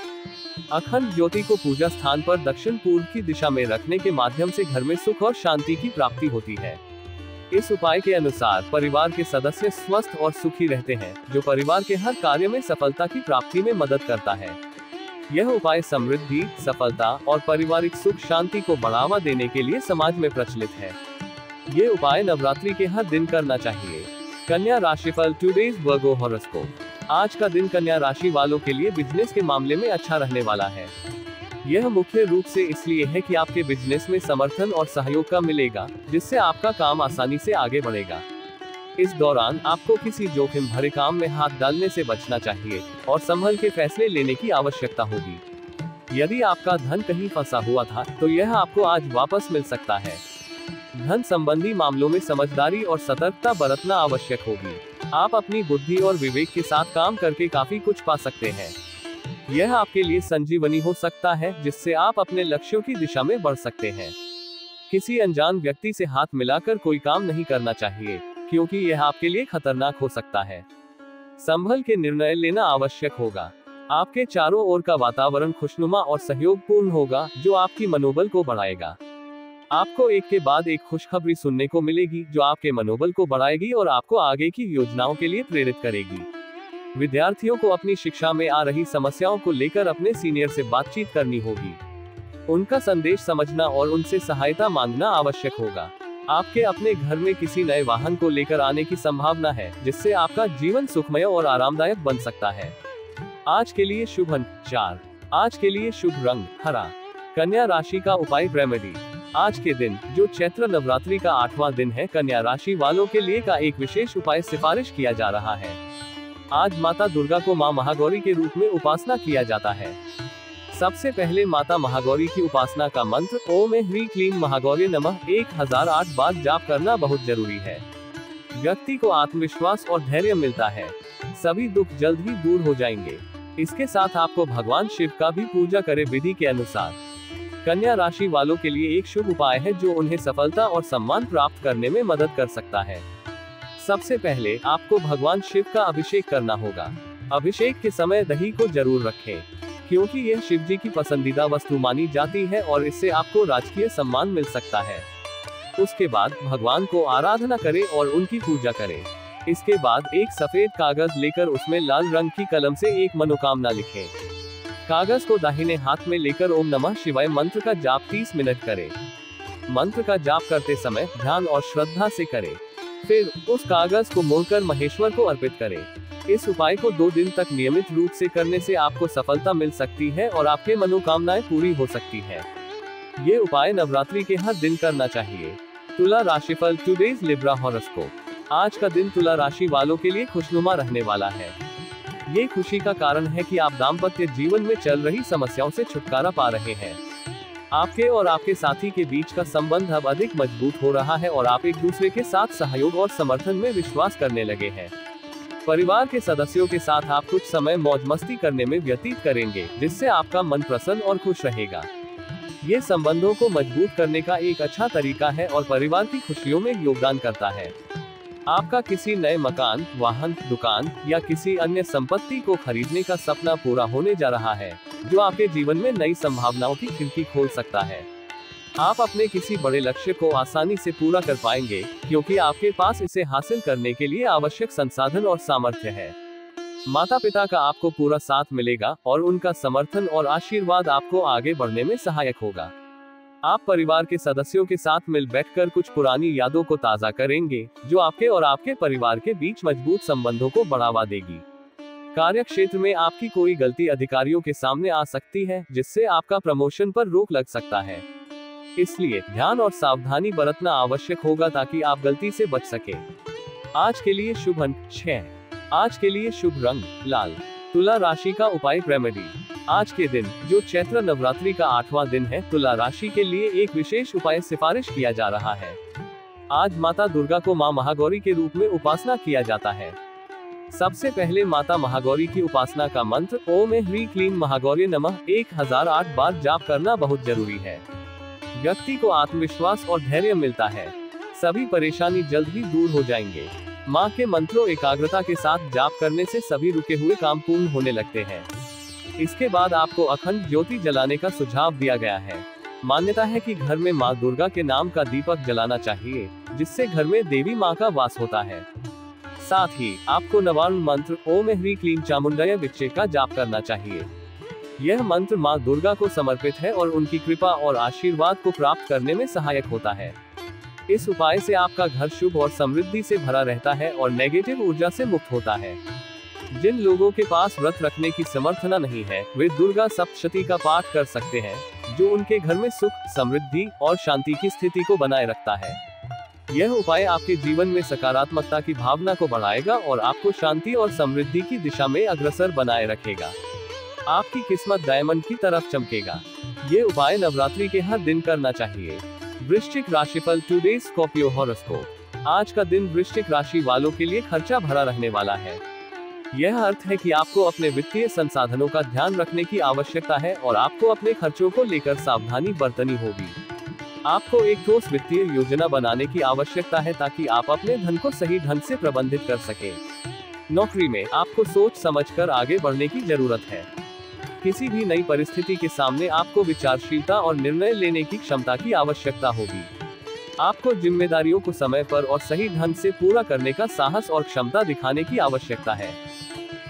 अखंड ज्योति को पूजा स्थान पर दक्षिण पूर्व की दिशा में रखने के माध्यम से घर में सुख और शांति की प्राप्ति होती है। इस उपाय के अनुसार परिवार के सदस्य स्वस्थ और सुखी रहते हैं, जो परिवार के हर कार्य में सफलता की प्राप्ति में मदद करता है। यह उपाय समृद्धि, सफलता और पारिवारिक सुख शांति को बढ़ावा देने के लिए समाज में प्रचलित है। ये उपाय नवरात्रि के हर दिन करना चाहिए। कन्या राशिफल, टुडेज वर्गो हॉरोस्कोप। आज का दिन कन्या राशि वालों के लिए बिजनेस के मामले में अच्छा रहने वाला है। यह मुख्य रूप से इसलिए है कि आपके बिजनेस में समर्थन और सहयोग का मिलेगा, जिससे आपका काम आसानी से आगे बढ़ेगा। इस दौरान आपको किसी जोखिम भरे काम में हाथ डालने से बचना चाहिए और संभल के फैसले लेने की आवश्यकता होगी। यदि आपका धन कहीं फंसा हुआ था, तो यह आपको आज वापस मिल सकता है। धन संबंधी मामलों में समझदारी और सतर्कता बरतना आवश्यक होगी। आप अपनी बुद्धि और विवेक के साथ काम करके काफी कुछ पा सकते हैं। यह आपके लिए संजीवनी हो सकता है, जिससे आप अपने लक्ष्यों की दिशा में बढ़ सकते हैं। किसी अनजान व्यक्ति से हाथ मिलाकर कोई काम नहीं करना चाहिए, क्योंकि यह आपके लिए खतरनाक हो सकता है। संभल के निर्णय लेना आवश्यक होगा। आपके चारों ओर का वातावरण खुशनुमा और सहयोगपूर्ण होगा, जो आपकी मनोबल को बढ़ाएगा। आपको एक के बाद एक खुशखबरी सुनने को मिलेगी, जो आपके मनोबल को बढ़ाएगी और आपको आगे की योजनाओं के लिए प्रेरित करेगी। विद्यार्थियों को अपनी शिक्षा में आ रही समस्याओं को लेकर अपने सीनियर से बातचीत करनी होगी। उनका संदेश समझना और उनसे सहायता मांगना आवश्यक होगा। आपके अपने घर में किसी नए वाहन को लेकर आने की संभावना है, जिससे आपका जीवन सुखमय और आरामदायक बन सकता है। आज के लिए शुभ अंक 4। आज के लिए शुभ रंग हरा। कन्या राशि का उपाय, रेमेडी। आज के दिन, जो चैत्र नवरात्रि का 8वां दिन है, कन्या राशि वालों के लिए का एक विशेष उपाय सिफारिश किया जा रहा है। आज माता दुर्गा को मां महागौरी के रूप में उपासना किया जाता है। सबसे पहले माता महागौरी की उपासना का मंत्र ओम ह्रीं क्लीं महागौर्ये नमः 1008 बार जाप करना बहुत जरूरी है। व्यक्ति को आत्मविश्वास और धैर्य मिलता है। सभी दुख जल्द ही दूर हो जाएंगे। इसके साथ आपको भगवान शिव का भी पूजा करें विधि के अनुसार। कन्या राशि वालों के लिए एक शुभ उपाय है जो उन्हें सफलता और सम्मान प्राप्त करने में मदद कर सकता है। सबसे पहले आपको भगवान शिव का अभिषेक करना होगा। अभिषेक के समय दही को जरूर रखें, क्योंकि यह शिव जी की पसंदीदा वस्तु मानी जाती है और इससे आपको राजकीय सम्मान मिल सकता है। उसके बाद भगवान को आराधना करें और उनकी पूजा करें। इसके बाद एक सफेद कागज लेकर उसमें लाल रंग की कलम से एक मनोकामना लिखें। कागज को दाहिने हाथ में लेकर ओम नमः शिवाय मंत्र का जाप 30 मिनट करें। मंत्र का जाप करते समय ध्यान और श्रद्धा से करें। फिर उस कागज को मोड़कर महेश्वर को अर्पित करें। इस उपाय को 2 दिन तक नियमित रूप से करने से आपको सफलता मिल सकती है और आपके मनोकामनाएं पूरी हो सकती है। ये उपाय नवरात्रि के हर दिन करना चाहिए। तुला राशिफल टुडेज लिब्रा हॉरोस्कोप। आज का दिन तुला राशि वालों के लिए खुशनुमा रहने वाला है। ये खुशी का कारण है कि आप दाम्पत्य जीवन में चल रही समस्याओं से छुटकारा पा रहे हैं। आपके और आपके साथी के बीच का संबंध अब अधिक मजबूत हो रहा है और आप एक दूसरे के साथ सहयोग और समर्थन में विश्वास करने लगे हैं। परिवार के सदस्यों के साथ आप कुछ समय मौज मस्ती करने में व्यतीत करेंगे, जिससे आपका मन प्रसन्न और खुश रहेगा। ये संबंधों को मजबूत करने का एक अच्छा तरीका है और परिवार की खुशियों में योगदान करता है। आपका किसी नए मकान, वाहन, दुकान या किसी अन्य संपत्ति को खरीदने का सपना पूरा होने जा रहा है, जो आपके जीवन में नई संभावनाओं की खिड़की खोल सकता है। आप अपने किसी बड़े लक्ष्य को आसानी से पूरा कर पाएंगे, क्योंकि आपके पास इसे हासिल करने के लिए आवश्यक संसाधन और सामर्थ्य है। माता पिता का आपको पूरा साथ मिलेगा और उनका समर्थन और आशीर्वाद आपको आगे बढ़ने में सहायक होगा। आप परिवार के सदस्यों के साथ मिल बैठकर कुछ पुरानी यादों को ताज़ा करेंगे, जो आपके और आपके परिवार के बीच मजबूत संबंधों को बढ़ावा देगी। कार्य क्षेत्र में आपकी कोई गलती अधिकारियों के सामने आ सकती है, जिससे आपका प्रमोशन पर रोक लग सकता है। इसलिए ध्यान और सावधानी बरतना आवश्यक होगा ताकि आप गलती से बच सके। आज के लिए शुभ अंक 6। आज के लिए शुभ रंग लाल। तुला राशि का उपाय रेमेडी। आज के दिन, जो चैत्र नवरात्रि का 8वां दिन है, तुला राशि के लिए एक विशेष उपाय सिफारिश किया जा रहा है। आज माता दुर्गा को मां महागौरी के रूप में उपासना किया जाता है। सबसे पहले माता महागौरी की उपासना का मंत्र ओम ह्रीं क्लीं महागौर्ये नमः 1008 बार जाप करना बहुत जरूरी है। व्यक्ति को आत्मविश्वास और धैर्य मिलता है। सभी परेशानी जल्द ही दूर हो जाएंगे। मां के मंत्रों एकाग्रता के साथ जाप करने से सभी रुके हुए काम पूर्ण होने लगते हैं। इसके बाद आपको अखंड ज्योति जलाने का सुझाव दिया गया है। मान्यता है कि घर में मां दुर्गा के नाम का दीपक जलाना चाहिए, जिससे घर में देवी मां का वास होता है। साथ ही आपको नवार्न मंत्र ओम ह्रीं क्लीं चामुंडाय विच्चे का जाप करना चाहिए। यह मंत्र मां दुर्गा को समर्पित है और उनकी कृपा और आशीर्वाद को प्राप्त करने में सहायक होता है। इस उपाय से आपका घर शुभ और समृद्धि से भरा रहता है और नेगेटिव ऊर्जा से मुक्त होता है। जिन लोगों के पास व्रत रखने की समर्थना नहीं है, वे दुर्गा सप्तशती का पाठ कर सकते हैं, जो उनके घर में सुख, समृद्धि और शांति की स्थिति को बनाए रखता है। यह उपाय आपके जीवन में सकारात्मकता की भावना को बढ़ाएगा और आपको शांति और समृद्धि की दिशा में अग्रसर बनाए रखेगा। आपकी किस्मत डायमंड की तरफ चमकेगा। ये उपाय नवरात्रि के हर दिन करना चाहिए। वृश्चिक राशिफल टुडेज स्कॉर्पियो हॉरोस्कोप। आज का दिन वृश्चिक राशि वालों के लिए खर्चा भरा रहने वाला है। यह अर्थ है कि आपको अपने वित्तीय संसाधनों का ध्यान रखने की आवश्यकता है और आपको अपने खर्चों को लेकर सावधानी बरतनी होगी। आपको एक ठोस वित्तीय योजना बनाने की आवश्यकता है ताकि आप अपने धन को सही ढंग से प्रबंधित कर सकें। नौकरी में आपको सोच समझकर आगे बढ़ने की जरूरत है। किसी भी नई परिस्थिति के सामने आपको विचारशीलता और निर्णय लेने की क्षमता की आवश्यकता होगी। आपको जिम्मेदारियों को समय पर और सही ढंग से पूरा करने का साहस और क्षमता दिखाने की आवश्यकता है।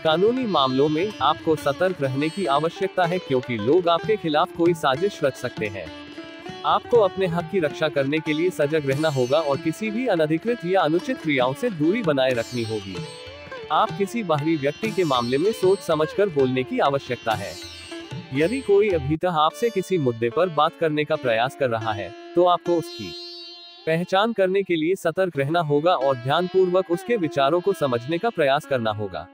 कानूनी मामलों में आपको सतर्क रहने की आवश्यकता है, क्योंकि लोग आपके खिलाफ कोई साजिश रच सकते हैं। आपको अपने हक की रक्षा करने के लिए सजग रहना होगा और किसी भी अनधिकृत या अनुचित क्रियाओं से दूरी बनाए रखनी होगी। आप किसी बाहरी व्यक्ति के मामले में सोच समझकर बोलने की आवश्यकता है। यदि कोई अभी तक आपसे किसी मुद्दे पर बात करने का प्रयास कर रहा है, तो आपको उसकी पहचान करने के लिए सतर्क रहना होगा और ध्यानपूर्वक उसके विचारों को समझने का प्रयास करना होगा।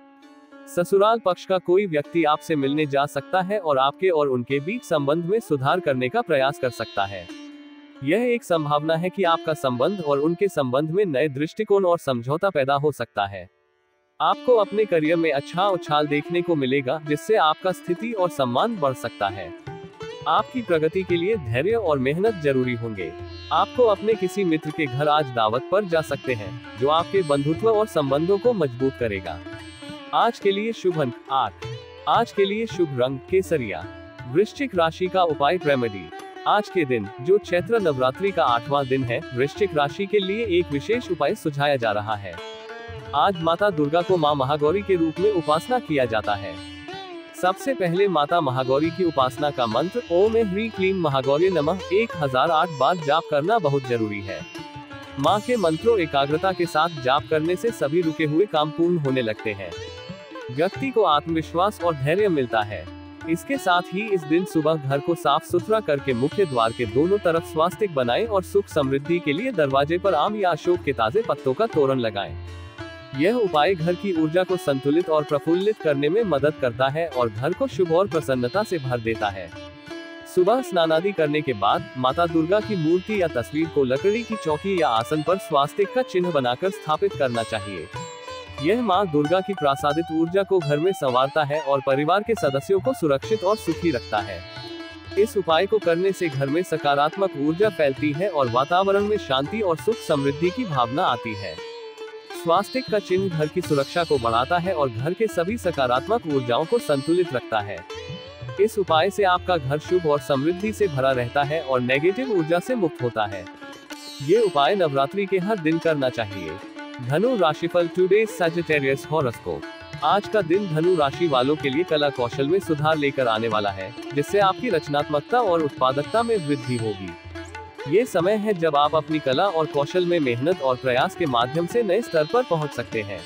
ससुराल पक्ष का कोई व्यक्ति आपसे मिलने जा सकता है और आपके और उनके बीच संबंध में सुधार करने का प्रयास कर सकता है। यह एक संभावना है कि आपका संबंध और उनके संबंध में नए दृष्टिकोण और समझौता पैदा हो सकता है। आपको अपने करियर में अच्छा उछाल देखने को मिलेगा, जिससे आपका स्थिति और सम्मान बढ़ सकता है। आपकी प्रगति के लिए धैर्य और मेहनत जरूरी होंगे। आपको अपने किसी मित्र के घर आज दावत पर जा सकते हैं, जो आपके बंधुत्व और संबंधों को मजबूत करेगा। आज के लिए शुभ अंक 8। आज के लिए शुभ रंग केसरिया। वृश्चिक राशि का उपाय रेमेडी। आज के दिन, जो चैत्र नवरात्रि का 8वां दिन है, वृश्चिक राशि के लिए एक विशेष उपाय सुझाया जा रहा है। आज माता दुर्गा को मां महागौरी के रूप में उपासना किया जाता है। सबसे पहले माता महागौरी की उपासना का मंत्र ओम ह्रीं क्लीं महागौरी नमः 1008 बार जाप करना बहुत जरूरी है। मां के मंत्रों एकाग्रता के साथ जाप करने से सभी रुके हुए काम पूर्ण होने लगते हैं। व्यक्ति को आत्मविश्वास और धैर्य मिलता है। इसके साथ ही इस दिन सुबह घर को साफ सुथरा करके मुख्य द्वार के दोनों तरफ स्वास्तिक बनाएं और सुख समृद्धि के लिए दरवाजे पर आम या अशोक के ताजे पत्तों का तोरण लगाएं। यह उपाय घर की ऊर्जा को संतुलित और प्रफुल्लित करने में मदद करता है और घर को शुभ और प्रसन्नता से भर देता है। सुबह स्नान आदि करने के बाद माता दुर्गा की मूर्ति या तस्वीर को लकड़ी की चौकी या आसन पर स्वास्तिक का चिन्ह बनाकर स्थापित करना चाहिए। यह मां दुर्गा की प्रासादित ऊर्जा को घर में संवारता है और परिवार के सदस्यों को सुरक्षित और सुखी रखता है। इस उपाय को करने से घर में सकारात्मक ऊर्जा फैलती है और वातावरण में शांति और सुख समृद्धि की भावना आती है। स्वास्तिक का चिन्ह घर की सुरक्षा को बढ़ाता है और घर के सभी सकारात्मक ऊर्जाओं को संतुलित रखता है। इस उपाय से आपका घर शुभ और समृद्धि से भरा रहता है और नेगेटिव ऊर्जा से मुक्त होता है। ये उपाय नवरात्रि के हर दिन करना चाहिए। धनु राशिफल टुडेज सजिटेरियस हॉरोस्कोप। आज का दिन धनु राशि वालों के लिए कला कौशल में सुधार लेकर आने वाला है, जिससे आपकी रचनात्मकता और उत्पादकता में वृद्धि होगी। ये समय है जब आप अपनी कला और कौशल में मेहनत और प्रयास के माध्यम से नए स्तर पर पहुंच सकते हैं।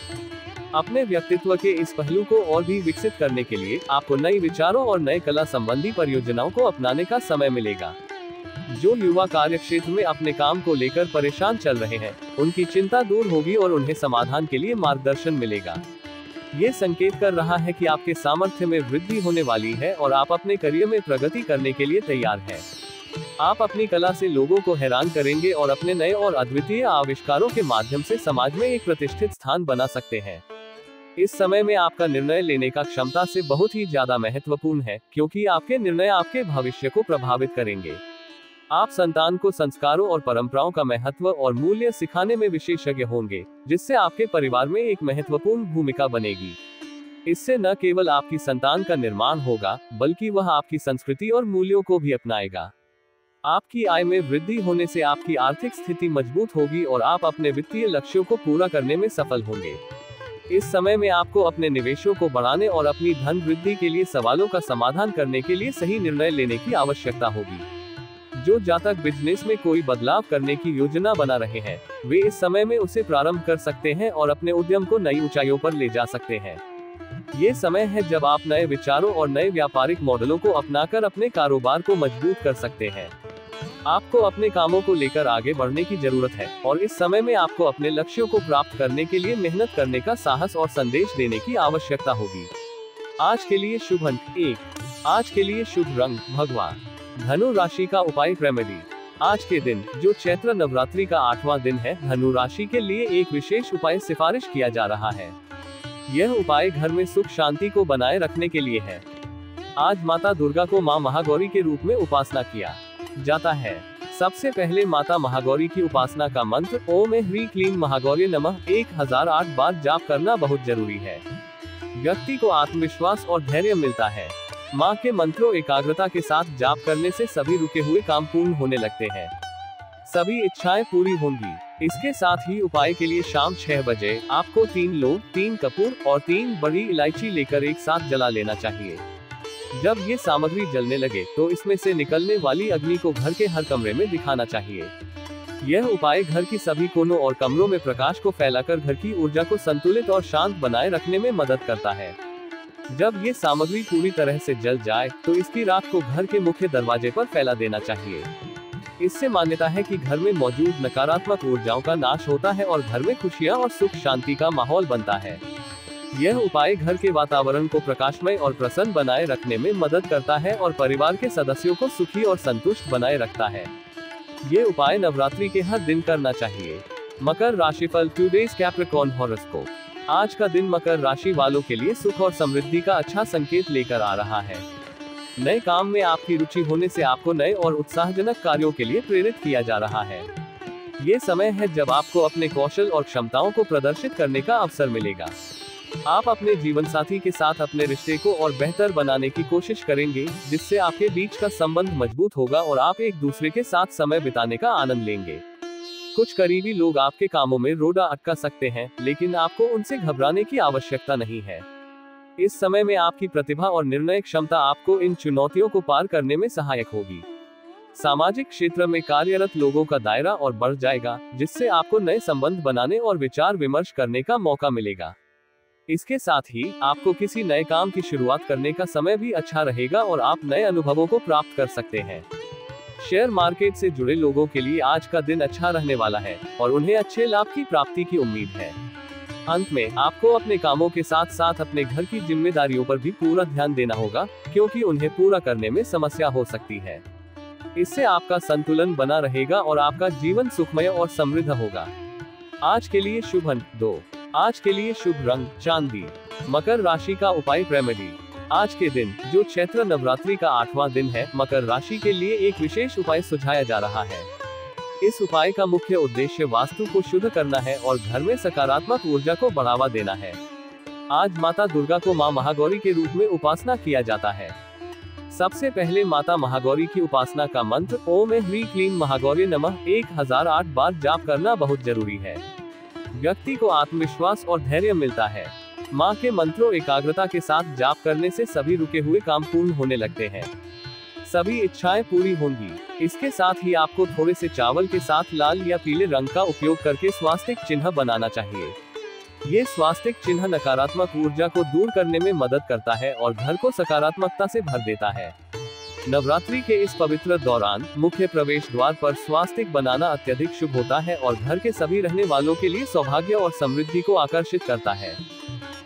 अपने व्यक्तित्व के इस पहलू को और भी विकसित करने के लिए आपको नए विचारों और नए कला संबंधी परियोजनाओं को अपनाने का समय मिलेगा। जो युवा कार्य क्षेत्र में अपने काम को लेकर परेशान चल रहे हैं, उनकी चिंता दूर होगी और उन्हें समाधान के लिए मार्गदर्शन मिलेगा। ये संकेत कर रहा है कि आपके सामर्थ्य में वृद्धि होने वाली है और आप अपने करियर में प्रगति करने के लिए तैयार हैं। आप अपनी कला से लोगों को हैरान करेंगे और अपने नए और अद्वितीय आविष्कारों के माध्यम से समाज में एक प्रतिष्ठित स्थान बना सकते हैं। इस समय में आपका निर्णय लेने का क्षमता से बहुत ही ज्यादा महत्वपूर्ण है, क्योंकि आपके निर्णय आपके भविष्य को प्रभावित करेंगे। आप संतान को संस्कारों और परंपराओं का महत्व और मूल्य सिखाने में विशेषज्ञ होंगे, जिससे आपके परिवार में एक महत्वपूर्ण भूमिका बनेगी। इससे न केवल आपकी संतान का निर्माण होगा, बल्कि वह आपकी संस्कृति और मूल्यों को भी अपनाएगा। आपकी आय में वृद्धि होने से आपकी आर्थिक स्थिति मजबूत होगी और आप अपने वित्तीय लक्ष्यों को पूरा करने में सफल होंगे। इस समय में आपको अपने निवेशों को बढ़ाने और अपनी धन वृद्धि के लिए सवालों का समाधान करने के लिए सही निर्णय लेने की आवश्यकता होगी। जो जातक बिजनेस में कोई बदलाव करने की योजना बना रहे हैं, वे इस समय में उसे प्रारंभ कर सकते हैं और अपने उद्यम को नई ऊंचाइयों पर ले जा सकते हैं। ये समय है जब आप नए विचारों और नए व्यापारिक मॉडलों को अपनाकर अपने कारोबार को मजबूत कर सकते हैं। आपको अपने कामों को लेकर आगे बढ़ने की जरूरत है और इस समय में आपको अपने लक्ष्यों को प्राप्त करने के लिए मेहनत करने का साहस और संदेश देने की आवश्यकता होगी। आज के लिए शुभ अंक 1। आज के लिए शुभ रंग भगवा। धनु राशि का उपाय रेमेडी। आज के दिन, जो चैत्र नवरात्रि का 8वां दिन है, धनु राशि के लिए एक विशेष उपाय सिफारिश किया जा रहा है। यह उपाय घर में सुख शांति को बनाए रखने के लिए है। आज माता दुर्गा को मां महागौरी के रूप में उपासना किया जाता है। सबसे पहले माता महागौरी की उपासना का मंत्र ओम ह्रीं क्लीं महागौरी नमः 1008 बार जाप करना बहुत जरूरी है। व्यक्ति को आत्मविश्वास और धैर्य मिलता है। मां के मंत्रों एकाग्रता के साथ जाप करने से सभी रुके हुए काम पूर्ण होने लगते हैं। सभी इच्छाएं पूरी होंगी। इसके साथ ही उपाय के लिए शाम 6 बजे आपको 3 लौंग, 3 कपूर और 3 बड़ी इलायची लेकर एक साथ जला लेना चाहिए। जब ये सामग्री जलने लगे तो इसमें से निकलने वाली अग्नि को घर के हर कमरे में दिखाना चाहिए। यह उपाय घर की सभी कोनों और कमरों में प्रकाश को फैलाकर घर की ऊर्जा को संतुलित और शांत बनाए रखने में मदद करता है। जब ये सामग्री पूरी तरह से जल जाए तो इसकी राख को घर के मुख्य दरवाजे पर फैला देना चाहिए। इससे मान्यता है कि घर में मौजूद नकारात्मक ऊर्जाओं का नाश होता है और घर में खुशियां और सुख शांति का माहौल बनता है। यह उपाय घर के वातावरण को प्रकाशमय और प्रसन्न बनाए रखने में मदद करता है और परिवार के सदस्यों को सुखी और संतुष्ट बनाए रखता है। ये उपाय नवरात्रि के हर दिन करना चाहिए। मकर राशिफल टुडेज कैप्रिकॉर्न हॉरोस्कोप। आज का दिन मकर राशि वालों के लिए सुख और समृद्धि का अच्छा संकेत लेकर आ रहा है। नए काम में आपकी रुचि होने से आपको नए और उत्साहजनक कार्यों के लिए प्रेरित किया जा रहा है। ये समय है जब आपको अपने कौशल और क्षमताओं को प्रदर्शित करने का अवसर मिलेगा। आप अपने जीवन साथी के साथ अपने रिश्ते को और बेहतर बनाने की कोशिश करेंगे, जिससे आपके बीच का संबंध मजबूत होगा और आप एक दूसरे के साथ समय बिताने का आनंद लेंगे। कुछ करीबी लोग आपके कामों में रोड़ा अटका सकते हैं, लेकिन आपको उनसे घबराने की आवश्यकता नहीं है। इस समय में आपकी प्रतिभा और निर्णय क्षमता आपको इन चुनौतियों को पार करने में सहायक होगी। सामाजिक क्षेत्र में कार्यरत लोगों का दायरा और बढ़ जाएगा, जिससे आपको नए संबंध बनाने और विचार विमर्श करने का मौका मिलेगा। इसके साथ ही आपको किसी नए काम की शुरुआत करने का समय भी अच्छा रहेगा और आप नए अनुभवों को प्राप्त कर सकते हैं। शेयर मार्केट से जुड़े लोगों के लिए आज का दिन अच्छा रहने वाला है और उन्हें अच्छे लाभ की प्राप्ति की उम्मीद है। अंत में आपको अपने कामों के साथ साथ अपने घर की जिम्मेदारियों पर भी पूरा ध्यान देना होगा, क्योंकि उन्हें पूरा करने में समस्या हो सकती है। इससे आपका संतुलन बना रहेगा और आपका जीवन सुखमय और समृद्ध होगा। आज के लिए शुभ अंक 2। आज के लिए शुभ रंग चांदी। मकर राशि का उपाय रेमेडी। आज के दिन, जो चैत्र नवरात्रि का 8वां दिन है, मकर राशि के लिए एक विशेष उपाय सुझाया जा रहा है। इस उपाय का मुख्य उद्देश्य वास्तु को शुद्ध करना है और घर में सकारात्मक ऊर्जा को बढ़ावा देना है। आज माता दुर्गा को मां महागौरी के रूप में उपासना किया जाता है। सबसे पहले माता महागौरी की उपासना का मंत्र ओम ह्रीं क्लीं महागौरी नमः 1008 बार जाप करना बहुत जरूरी है। व्यक्ति को आत्मविश्वास और धैर्य मिलता है। मां के मंत्रों एकाग्रता के साथ जाप करने से सभी रुके हुए काम पूर्ण होने लगते हैं। सभी इच्छाएं पूरी होंगी। इसके साथ ही आपको थोड़े से चावल के साथ लाल या पीले रंग का उपयोग करके स्वास्तिक चिन्ह बनाना चाहिए। ये स्वास्तिक चिन्ह नकारात्मक ऊर्जा को दूर करने में मदद करता है और घर को सकारात्मकता से भर देता है। नवरात्रि के इस पवित्र दौरान मुख्य प्रवेश द्वार पर स्वास्तिक बनाना अत्यधिक शुभ होता है और घर के सभी रहने वालों के लिए सौभाग्य और समृद्धि को आकर्षित करता है।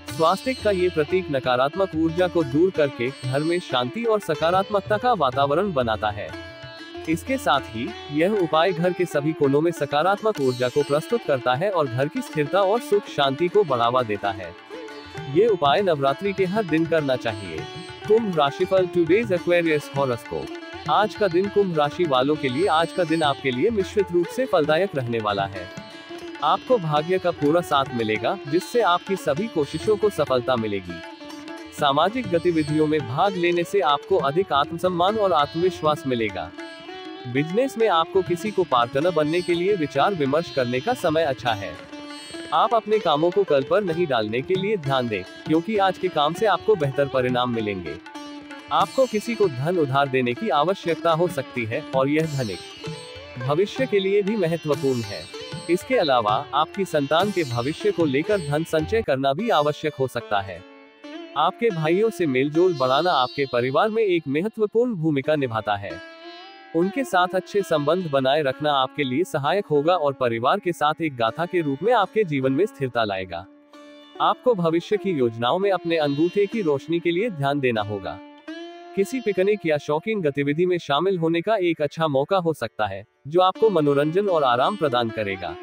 स्वास्तिक का ये प्रतीक नकारात्मक ऊर्जा को दूर करके घर में शांति और सकारात्मकता का वातावरण बनाता है। इसके साथ ही यह उपाय घर के सभी कोनों में सकारात्मक ऊर्जा को प्रस्तुत करता है और घर की स्थिरता और सुख शांति को बढ़ावा देता है। ये उपाय नवरात्रि के हर दिन करना चाहिए। कुंभ राशिफल टुडेज एक्वेरियस हॉरोस्कोप। आज का दिन कुंभ राशि वालों के लिए आज का दिन आपके लिए मिश्रित रूप से फलदायक रहने वाला है। आपको भाग्य का पूरा साथ मिलेगा, जिससे आपकी सभी कोशिशों को सफलता मिलेगी। सामाजिक गतिविधियों में भाग लेने से आपको अधिक आत्मसम्मान और आत्मविश्वास मिलेगा। बिजनेस में आपको किसी को पार्टनर बनने के लिए विचार विमर्श करने का समय अच्छा है। आप अपने कामों को कल पर नहीं डालने के लिए ध्यान दें, क्योंकि आज के काम से आपको बेहतर परिणाम मिलेंगे। आपको किसी को धन उधार देने की आवश्यकता हो सकती है और यह धनिक भविष्य के लिए भी महत्वपूर्ण है। इसके अलावा आपकी संतान के भविष्य को लेकर धन संचय करना भी आवश्यक हो सकता है। आपके भाइयों से मेलजोल बढ़ाना आपके परिवार में एक महत्वपूर्ण भूमिका निभाता है। उनके साथ अच्छे संबंध बनाए रखना आपके लिए सहायक होगा और परिवार के साथ एक गाथा के रूप में आपके जीवन में स्थिरता लाएगा। आपको भविष्य की योजनाओं में अपने अंगूठे की रोशनी के लिए ध्यान देना होगा। किसी पिकनिक या शौकीन गतिविधि में शामिल होने का एक अच्छा मौका हो सकता है, जो आपको मनोरंजन और आराम प्रदान करेगा।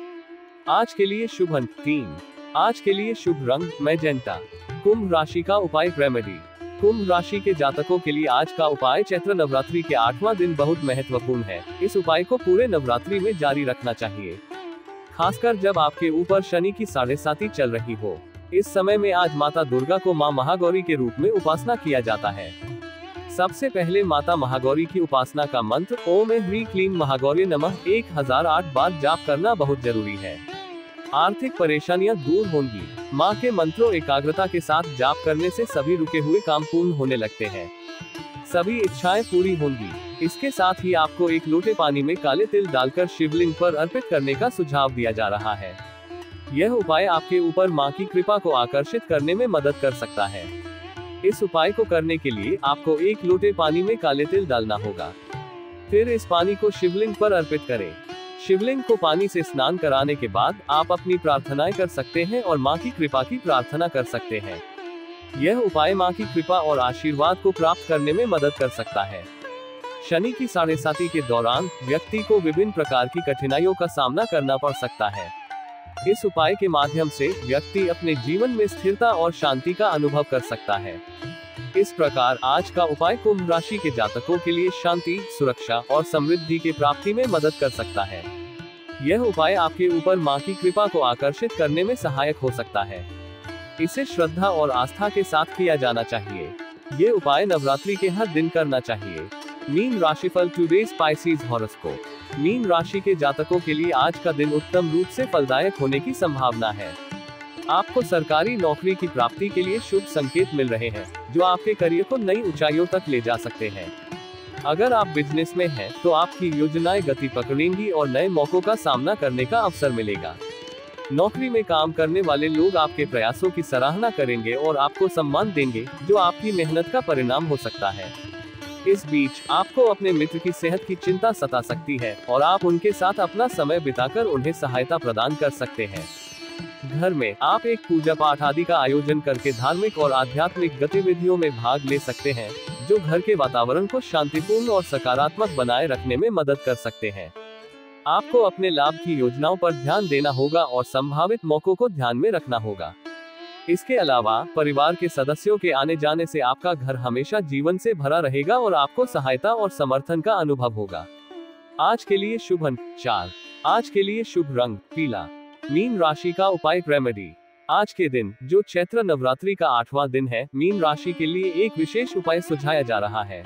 आज के लिए शुभ अंक 3। आज के लिए शुभ रंग मैजेंटा। कुंभ राशि का उपाय रेमेडी। कुंभ राशि के जातकों के लिए आज का उपाय चैत्र नवरात्रि के 8वां दिन बहुत महत्वपूर्ण है। इस उपाय को पूरे नवरात्रि में जारी रखना चाहिए, खासकर जब आपके ऊपर शनि की 7.5 चल रही हो। इस समय में आज माता दुर्गा को मां महागौरी के रूप में उपासना किया जाता है। सबसे पहले माता महागौरी की उपासना का मंत्र ओम ह्रीं क्लीं महागौरी नमः 1008 बार जाप करना बहुत जरूरी है। आर्थिक परेशानियां दूर होंगी। मां के मंत्रों एकाग्रता के साथ जाप करने से सभी रुके हुए काम पूर्ण होने लगते हैं। सभी इच्छाएं पूरी होंगी। इसके साथ ही आपको एक लोटे पानी में काले तिल डालकर शिवलिंग पर अर्पित करने का सुझाव दिया जा रहा है। यह उपाय आपके ऊपर मां की कृपा को आकर्षित करने में मदद कर सकता है। इस उपाय को करने के लिए आपको 1 लोटे पानी में काले तिल डालना होगा। फिर इस पानी को शिवलिंग पर अर्पित करें। शिवलिंग को पानी से स्नान कराने के बाद आप अपनी प्रार्थनाएं कर सकते हैं और मां की कृपा की प्रार्थना कर सकते हैं। यह उपाय मां की कृपा और आशीर्वाद को प्राप्त करने में मदद कर सकता है। शनि की 7.5 के दौरान व्यक्ति को विभिन्न प्रकार की कठिनाइयों का सामना करना पड़ सकता है। इस उपाय के माध्यम से व्यक्ति अपने जीवन में स्थिरता और शांति का अनुभव कर सकता है। इस प्रकार आज का उपाय कुंभ राशि के जातकों के लिए शांति, सुरक्षा और समृद्धि की प्राप्ति में मदद कर सकता है। यह उपाय आपके ऊपर मां की कृपा को आकर्षित करने में सहायक हो सकता है। इसे श्रद्धा और आस्था के साथ किया जाना चाहिए। ये उपाय नवरात्रि के हर दिन करना चाहिए। मीन राशिफल टुडे स्पाइसीज हॉरोस्कोप। मीन राशि के जातकों के लिए आज का दिन उत्तम रूप से फलदायक होने की संभावना है। आपको सरकारी नौकरी की प्राप्ति के लिए शुभ संकेत मिल रहे हैं, जो आपके करियर को नई ऊंचाइयों तक ले जा सकते हैं। अगर आप बिजनेस में हैं, तो आपकी योजनाएं गति पकड़ेंगी और नए मौकों का सामना करने का अवसर मिलेगा। नौकरी में काम करने वाले लोग आपके प्रयासों की सराहना करेंगे और आपको सम्मान देंगे, जो आपकी मेहनत का परिणाम हो सकता है। इस बीच आपको अपने मित्र की सेहत की चिंता सता सकती है और आप उनके साथ अपना समय बिताकर उन्हें सहायता प्रदान कर सकते हैं। घर में आप एक पूजा पाठ आदि का आयोजन करके धार्मिक और आध्यात्मिक गतिविधियों में भाग ले सकते हैं, जो घर के वातावरण को शांतिपूर्ण और सकारात्मक बनाए रखने में मदद कर सकते हैं। आपको अपने लाभ की योजनाओं पर ध्यान देना होगा और संभावित मौकों को ध्यान में रखना होगा। इसके अलावा परिवार के सदस्यों के आने जाने से आपका घर हमेशा जीवन से भरा रहेगा और आपको सहायता और समर्थन का अनुभव होगा। आज के लिए शुभ अंक 4। आज के लिए शुभ रंग पीला। मीन राशि का उपाय रेमेडी। आज के दिन, जो चैत्र नवरात्रि का 8वां दिन है, मीन राशि के लिए एक विशेष उपाय सुझाया जा रहा है।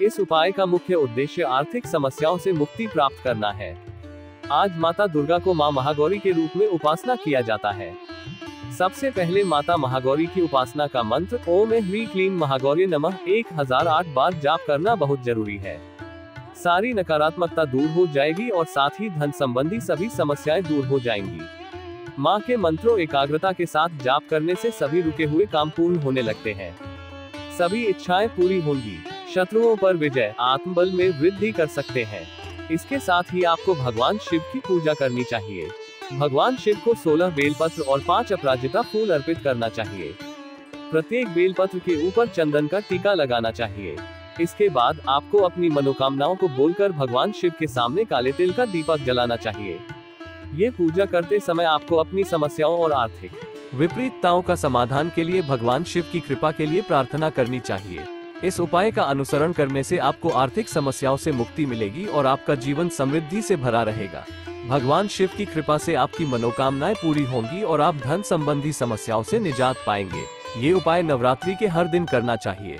इस उपाय का मुख्य उद्देश्य आर्थिक समस्याओं से मुक्ति प्राप्त करना है। आज माता दुर्गा को मां महागौरी के रूप में उपासना किया जाता है। सबसे पहले माता महागौरी की उपासना का मंत्र ओम ह्रीं क्लीं महागौरी नमः 1008 बार जाप करना बहुत जरूरी है। सारी नकारात्मकता दूर हो जाएगी और साथ ही धन संबंधी सभी समस्याएं दूर हो जाएंगी। मां के मंत्रों एकाग्रता के साथ जाप करने से सभी रुके हुए काम पूर्ण होने लगते हैं। सभी इच्छाएं पूरी होंगी। शत्रुओं पर विजय, आत्मबल में वृद्धि कर सकते हैं। इसके साथ ही आपको भगवान शिव की पूजा करनी चाहिए। भगवान शिव को 16 बेलपत्र और 5 अपराजिता फूल अर्पित करना चाहिए। प्रत्येक बेलपत्र के ऊपर चंदन का टीका लगाना चाहिए। इसके बाद आपको अपनी मनोकामनाओं को बोलकर भगवान शिव के सामने काले तिल का दीपक जलाना चाहिए। ये पूजा करते समय आपको अपनी समस्याओं और आर्थिक विपरीतताओं का समाधान के लिए भगवान शिव की कृपा के लिए प्रार्थना करनी चाहिए। इस उपाय का अनुसरण करने से आपको आर्थिक समस्याओं से मुक्ति मिलेगी और आपका जीवन समृद्धि से भरा रहेगा। भगवान शिव की कृपा से आपकी मनोकामनाएं पूरी होंगी और आप धन संबंधी समस्याओं से निजात पाएंगे। ये उपाय नवरात्रि के हर दिन करना चाहिए।